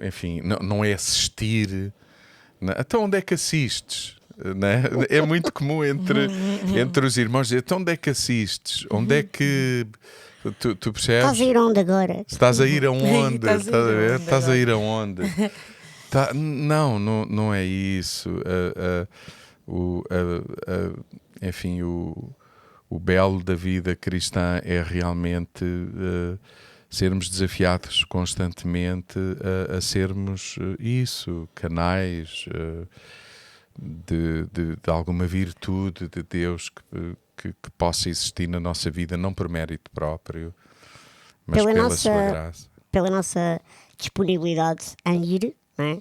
enfim, não é assistir. Não. Então onde é que assistes? Né? É muito comum entre os irmãos dizer: então onde é que assistes? Onde é que tu percebes? Estás a ir onde agora? Estás a ir aonde? Estás a ir aonde? Não é isso. Enfim, o belo da vida cristã é realmente sermos desafiados constantemente a sermos isso, canais de alguma virtude de Deus que possa existir na nossa vida, não por mérito próprio, mas pela sua graça. Pela nossa disponibilidade em ir, não é?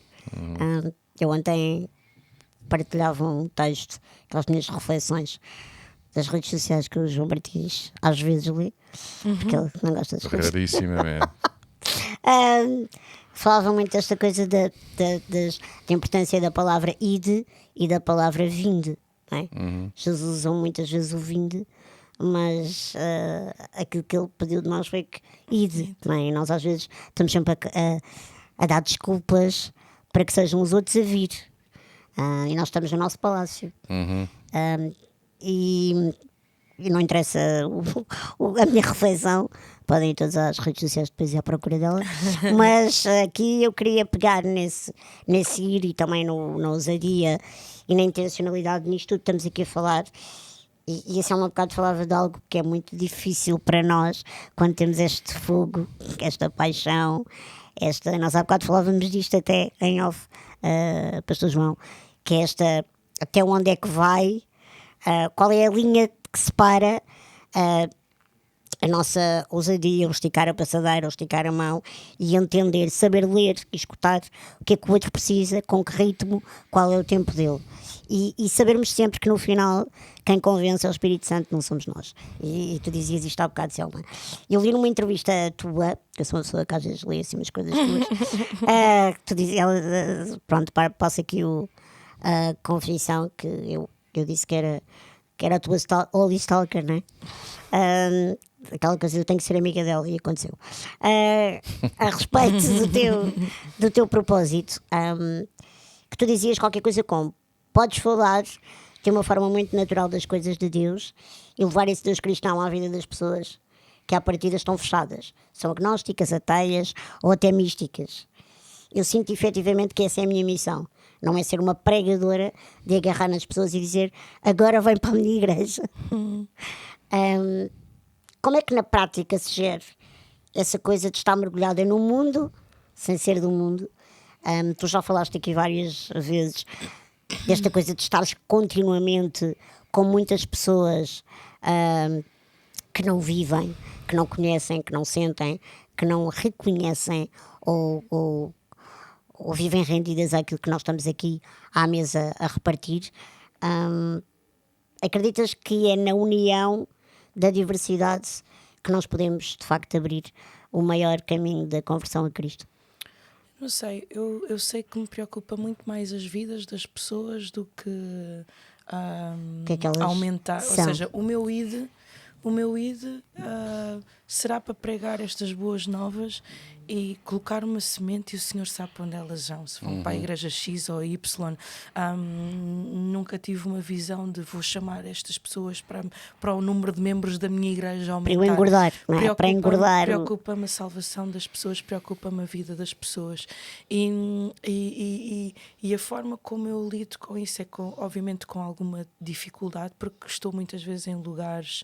Eu ontem partilhava um texto, aquelas minhas reflexões das redes sociais que o João Martins às vezes lê, porque ele não gosta das coisas. Rarissimamente. Falava muito desta coisa da importância da palavra ide e da palavra vinde, não é? Jesus usou muitas vezes o vinde, mas aquilo que ele pediu de nós foi que ide, não é? E nós às vezes estamos sempre a dar desculpas para que sejam os outros a vir, e nós estamos no nosso palácio. E não interessa a minha reflexão, podem ir todas as redes sociais depois ir à procura dela, mas aqui eu queria pegar nesse ir e também na ousadia e na intencionalidade nisto tudo que estamos aqui a falar. E assim há um bocado falava de algo que é muito difícil para nós quando temos este fogo, esta paixão, nós há bocado falávamos disto até em off, Pastor João, que é até onde é que vai. Qual é a linha que separa a nossa ousadia, ou esticar a passadeira, ou esticar a mão e entender, saber ler e escutar o que é que o outro precisa, com que ritmo, qual é o tempo dele. E sabermos sempre que no final quem convence é o Espírito Santo, não somos nós. E tu dizias isto há bocado, Selma. Eu li numa entrevista tua, que eu sou uma pessoa que às vezes lê assim umas coisas tuas, que tu dizias, pronto, passo aqui a confissão que eu disse que era a tua Holy Stalker, não é? Aquela coisa, eu tenho que ser amiga dela, e aconteceu. A respeito do teu propósito, que tu dizias qualquer coisa como: podes falar de uma forma muito natural das coisas de Deus e levar esse Deus cristão à vida das pessoas que à partida estão fechadas, são agnósticas, ateias ou até místicas. Eu sinto efetivamente que essa é a minha missão. Não é ser uma pregadora de agarrar nas pessoas e dizer: agora vem para a minha igreja. Como é que na prática se gera essa coisa de estar mergulhada no mundo sem ser do mundo? Tu já falaste aqui várias vezes desta coisa de estares continuamente com muitas pessoas que não vivem, que não conhecem, que não sentem, que não reconhecem ou vivem rendidas àquilo que nós estamos aqui à mesa a repartir. Acreditas que é na união da diversidade que nós podemos de facto abrir o maior caminho da conversão a Cristo? Não sei, eu sei que me preocupa muito mais as vidas das pessoas do que Que é que elas aumentar, são? ou seja, o meu id será para pregar estas boas novas e colocar uma semente, e o Senhor sabe para onde elas vão, se vão para a igreja X ou Y. Nunca tive uma visão de vou chamar estas pessoas para o número de membros da minha igreja aumentar. Para eu engordar, não é? Para engordar. Preocupa-me a salvação das pessoas, preocupa-me a vida das pessoas, e a forma como eu lido com isso é obviamente com alguma dificuldade, porque estou muitas vezes em lugares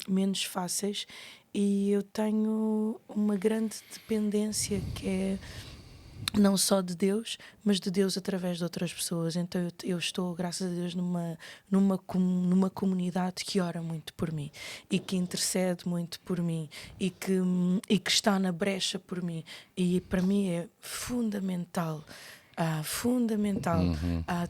menos fáceis, e eu tenho uma grande dependência que é não só de Deus, mas de Deus através de outras pessoas. Então eu estou, graças a Deus, numa comunidade que ora muito por mim e que intercede muito por mim e que está na brecha por mim, e para mim é fundamental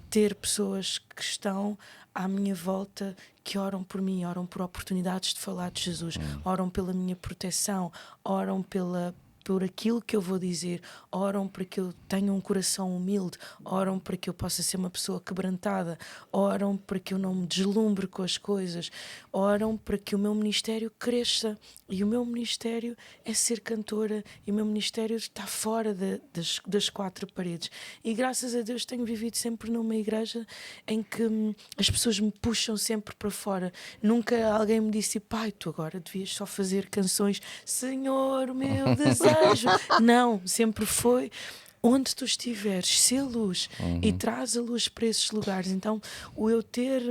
ter pessoas que estão à minha volta, que oram por mim, oram por oportunidades de falar de Jesus, oram pela minha proteção, oram por aquilo que eu vou dizer, oram para que eu tenha um coração humilde, oram para que eu possa ser uma pessoa quebrantada, oram para que eu não me deslumbre com as coisas, oram para que o meu ministério cresça. E o meu ministério é ser cantora, e o meu ministério está fora das quatro paredes. E graças a Deus tenho vivido sempre numa igreja em que as pessoas me puxam sempre para fora. Nunca alguém me disse: pai, tu agora devias só fazer canções, Senhor, o meu desejo. Não, sempre foi: onde tu estiveres, sê luz, e traz a luz para esses lugares. Então o eu ter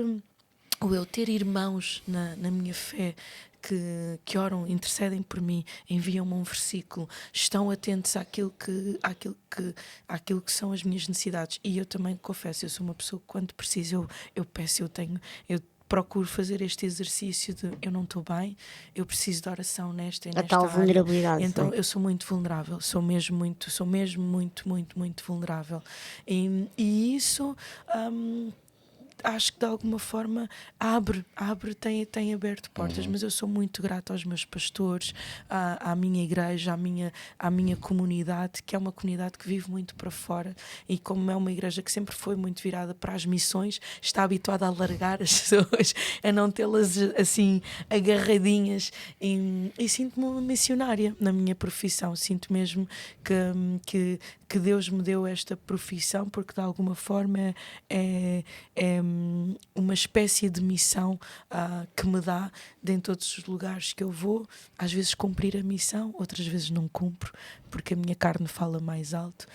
irmãos na minha fé que oram, intercedem por mim, enviam-me um versículo, estão atentos àquilo que são as minhas necessidades. E eu também confesso, eu sou uma pessoa que quando preciso eu peço, eu procuro fazer este exercício de eu não estou bem, eu preciso de oração nesta a tal área. vulnerabilidade. Então eu sou muito vulnerável, sou mesmo muito vulnerável, e isso acho que de alguma forma tem aberto portas, mas eu sou muito grata aos meus pastores, à minha igreja, à minha comunidade, que é uma comunidade que vive muito para fora, e como é uma igreja que sempre foi muito virada para as missões, está habituada a largar as pessoas, a não tê-las assim agarradinhas, e sinto-me uma missionária na minha profissão. Sinto mesmo que Deus me deu esta profissão, porque de alguma forma é uma espécie de missão que me dá em todos os lugares que eu vou. Às vezes cumprir a missão, outras vezes não cumpro, porque a minha carne fala mais alto.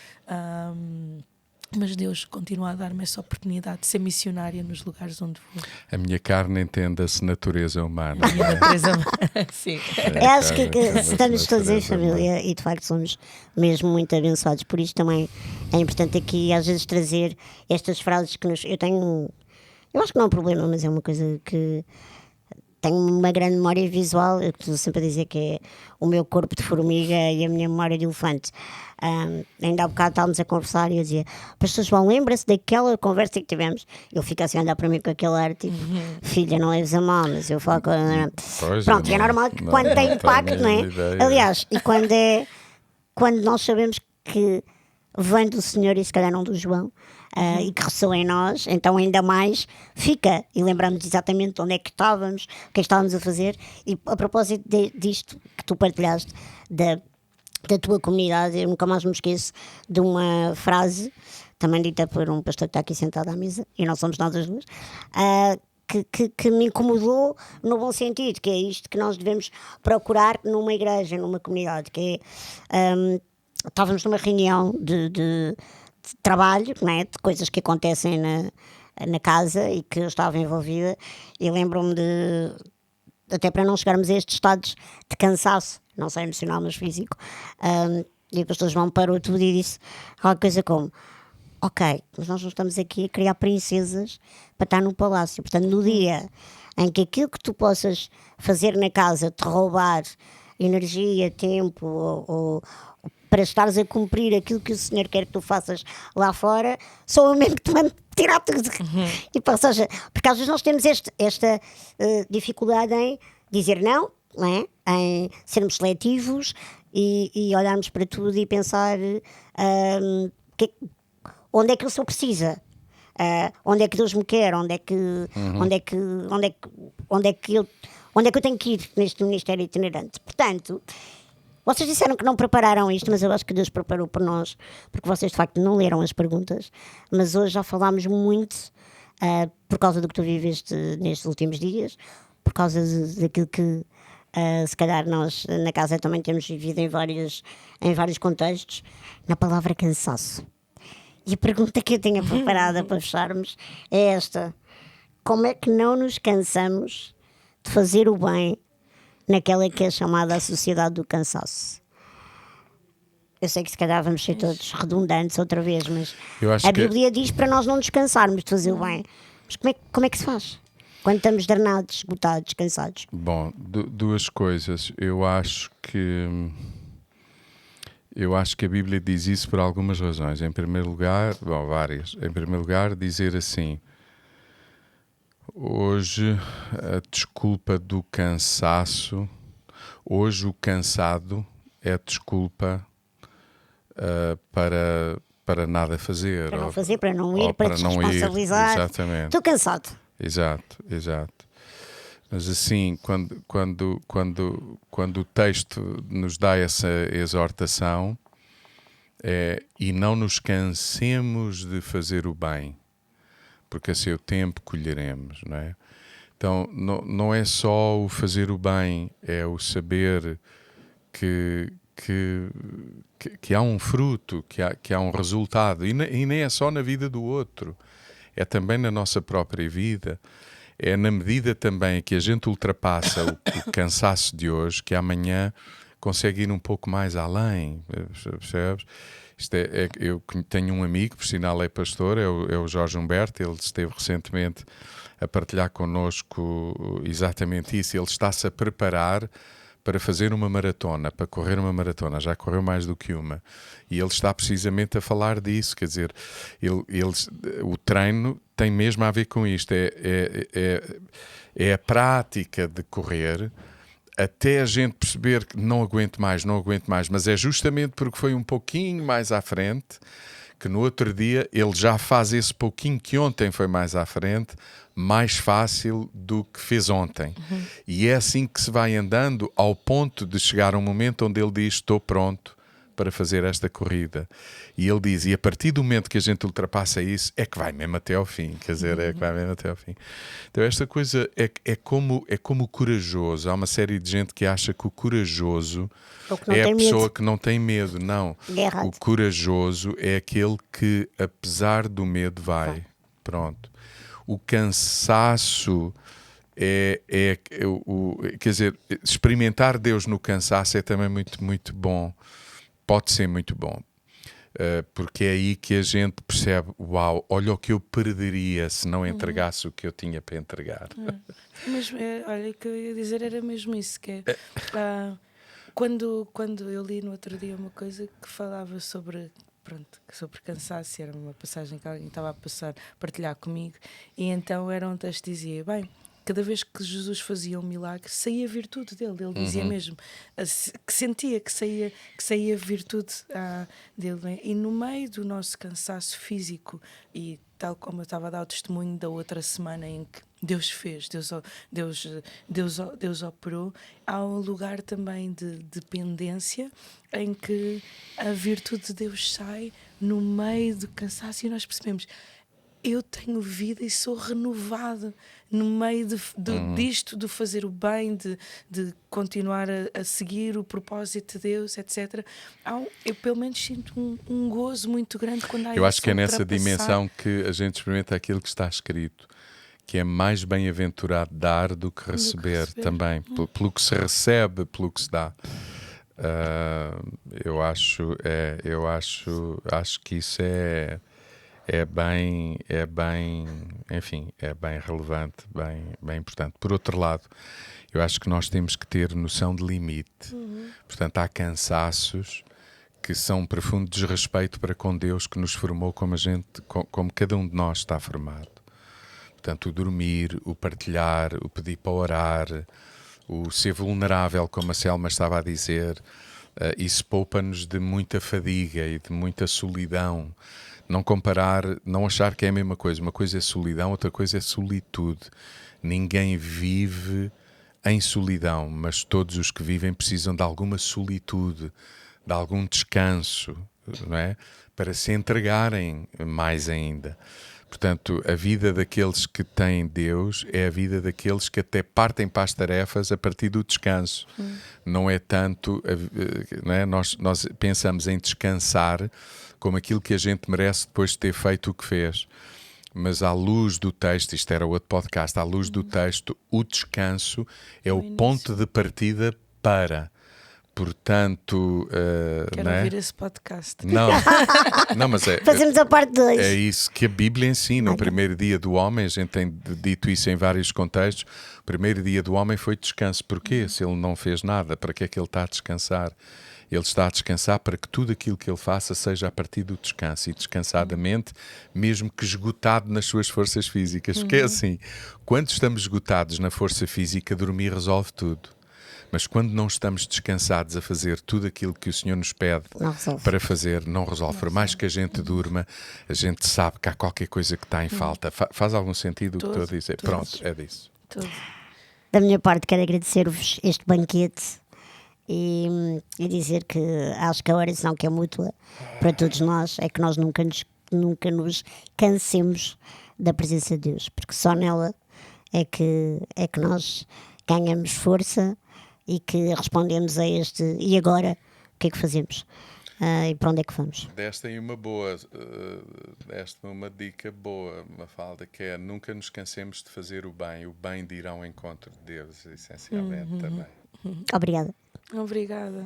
Mas Deus continua a dar-me essa oportunidade de ser missionária nos lugares onde vou. A minha carne entenda-se natureza humana. A minha natureza humana, sim. Acho que estamos todos em família e de facto somos mesmo muito abençoados. Por isso também é importante aqui às vezes trazer estas frases que eu acho que não é um problema, mas é uma coisa que tenho uma grande memória visual. Eu estou sempre a dizer que é o meu corpo de formiga e a minha memória de elefante. Ainda há bocado estávamos a conversar e eu dizia: pastor João, lembra-se daquela conversa que tivemos? Ele fica assim a olhar para mim com aquele ar tipo: filha, não leves a mal, mas eu falo com... Pronto, é normal que quando tem impacto, não é? Ideia. Aliás, e quando nós sabemos que vem do Senhor e se calhar não do João, e que ressoa em nós, então ainda mais fica, e lembramos exatamente onde é que estávamos, o que estávamos a fazer. E a propósito disto que tu partilhaste da tua comunidade, eu nunca mais me esqueço de uma frase também dita por um pastor que está aqui sentado à mesa, e não somos nós as duas, que me incomodou no bom sentido, que é isto que nós devemos procurar numa igreja, numa comunidade, que é... estávamos numa reunião de trabalho, não é? De coisas que acontecem na casa e que eu estava envolvida, e lembro-me até para não chegarmos a estes estados de cansaço, não só emocional mas físico, e o pastor João parou tudo e disse alguma coisa como: ok, mas nós não estamos aqui a criar princesas para estar no palácio. Portanto, no dia em que aquilo que tu possas fazer na casa te roubar energia, tempo ou para estares a cumprir aquilo que o Senhor quer que tu faças lá fora, sou eu mesmo que te mando tirar tudo. E, ou seja, porque às vezes nós temos esta dificuldade em dizer não é? Em sermos seletivos e olharmos para tudo e pensar onde é que eu sou precisa. onde é que Deus me quer, onde é que eu tenho que ir neste ministério itinerante. Portanto, vocês disseram que não prepararam isto, mas eu acho que Deus preparou por nós, porque vocês de facto não leram as perguntas, mas hoje já falámos muito por causa do que tu viveste nestes últimos dias, por causa daquilo que se calhar nós na casa também temos vivido em vários contextos, na palavra cansaço. E a pergunta que eu tinha preparada para fecharmos é esta: como é que não nos cansamos de fazer o bem naquela que é chamada a sociedade do cansaço? Eu sei que se calhar vamos ser todos redundantes outra vez, mas a Bíblia diz para nós não nos cansarmos de fazer o bem. Mas como é que se faz quando estamos drenados, esgotados, cansados? Bom, duas coisas. Eu acho que a Bíblia diz isso por algumas razões. Em primeiro lugar, várias. Em primeiro lugar, dizer assim: hoje a desculpa do cansaço, hoje o cansado é desculpa para nada fazer. Para não fazer, para não ir, para desresponsabilizar. Exatamente. Estou cansado. Exato. Mas assim, quando o texto nos dá essa exortação, e não nos cansemos de fazer o bem, porque a seu tempo colheremos, não é? Então, não é só o fazer o bem, é o saber que há um fruto, que há um resultado, e nem é só na vida do outro, é também na nossa própria vida. É na medida também que a gente ultrapassa o cansaço de hoje, que amanhã consegue ir um pouco mais além, percebes? Eu tenho um amigo, por sinal é pastor, é o Jorge Humberto. Ele esteve recentemente a partilhar connosco exatamente isso. Ele está-se a preparar para fazer uma maratona, para correr uma maratona. Já correu mais do que uma. E ele está precisamente a falar disso. Quer dizer, o treino tem mesmo a ver com isto. É a prática de correr até a gente perceber que não aguento mais. Mas é justamente porque foi um pouquinho mais à frente que no outro dia ele já faz esse pouquinho que ontem foi mais à frente, mais fácil do que fez ontem. E é assim que se vai andando ao ponto de chegar a um momento onde ele diz: estou pronto para fazer esta corrida. E ele diz, e a partir do momento que a gente ultrapassa isso, é que vai mesmo até ao fim. Quer dizer, é que vai mesmo até ao fim. Então esta coisa é como o corajoso. Há uma série de gente que acha que o corajoso é a pessoa que não tem medo. Não. O corajoso é aquele que, apesar do medo, vai. Pronto. O cansaço quer dizer, experimentar Deus no cansaço é também muito, muito bom. Pode ser muito bom. Porque é aí que a gente percebe: uau, olha o que eu perderia se não entregasse o que eu tinha para entregar. Mas olha, o que eu ia dizer era mesmo isso, que é, quando eu li no outro dia uma coisa que falava sobre cansaço, era uma passagem que alguém estava a partilhar comigo, e então era um texto que dizia: bem, cada vez que Jesus fazia um milagre, saía virtude dele. Ele dizia mesmo que sentia que saía virtude dele. Né? E no meio do nosso cansaço físico, e tal como eu estava a dar o testemunho da outra semana em que Deus fez, Deus operou, há um lugar também de dependência em que a virtude de Deus sai no meio do cansaço, e nós percebemos: eu tenho vida e sou renovada no meio disto, de fazer o bem, de continuar a seguir o propósito de Deus, etc. Eu pelo menos sinto um gozo muito grande quando há. Eu acho que é nessa dimensão que a gente experimenta aquilo que está escrito, que é mais bem-aventurado dar do que receber também, pelo que se recebe, pelo que se dá. Eu acho que isso é bem, enfim, é bem relevante, bem importante. Por outro lado, eu acho que nós temos que ter noção de limite. Portanto, há cansaços que são um profundo desrespeito para com Deus, que nos formou como cada um de nós está formado. Portanto, o dormir, o partilhar, o pedir para orar, o ser vulnerável, como a Selma estava a dizer, isso poupa-nos de muita fadiga e de muita solidão. Não comparar, não achar que é a mesma coisa. Uma coisa é solidão, outra coisa é solitude. Ninguém vive em solidão, mas todos os que vivem precisam de alguma solitude, de algum descanso, não é? Para se entregarem mais ainda. Portanto, a vida daqueles que têm Deus é a vida daqueles que até partem para as tarefas a partir do descanso. Não é tanto, não é? Nós pensamos em descansar como aquilo que a gente merece depois de ter feito o que fez. Mas à luz do texto, isto era outro podcast, à luz do texto, o descanso é o ponto de partida para. Portanto, Quero não é? ouvir esse podcast. Não, mas Fazemos a parte 2. é isso que a Bíblia ensina. O primeiro dia do homem, a gente tem dito isso em vários contextos, o primeiro dia do homem foi descanso. Porquê? Se ele não fez nada, para que é que ele está a descansar? Ele está a descansar para que tudo aquilo que ele faça seja a partir do descanso e descansadamente, mesmo que esgotado nas suas forças físicas. Porque é assim, quando estamos esgotados na força física, dormir resolve tudo. Mas quando não estamos descansados a fazer tudo aquilo que o Senhor nos pede para fazer, não resolve. Por mais que a gente durma, a gente sabe que há qualquer coisa que está em falta. Faz algum sentido o que estou a dizer? Pronto, é disso. Tudo. Da minha parte, quero agradecer-vos este banquete e dizer que acho que a oração que é mútua para todos nós é que nós nunca nos cansemos da presença de Deus, porque só nela é que nós ganhamos força e que respondemos a este e agora o que é que fazemos e para onde é que vamos. Desta aí uma boa, desta uma dica boa, Mafalda, que é nunca nos cansemos de fazer o bem de ir ao encontro de Deus, essencialmente também. Obrigada. Obrigada.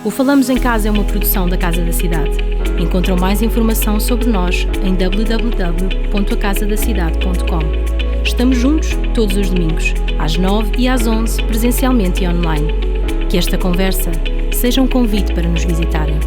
O Falamos em Casa é uma produção da Casa da Cidade. Encontram mais informação sobre nós em www.acasadacidade.com. Estamos juntos todos os domingos, às 9 e às 11, presencialmente e online. Que esta conversa seja um convite para nos visitarem.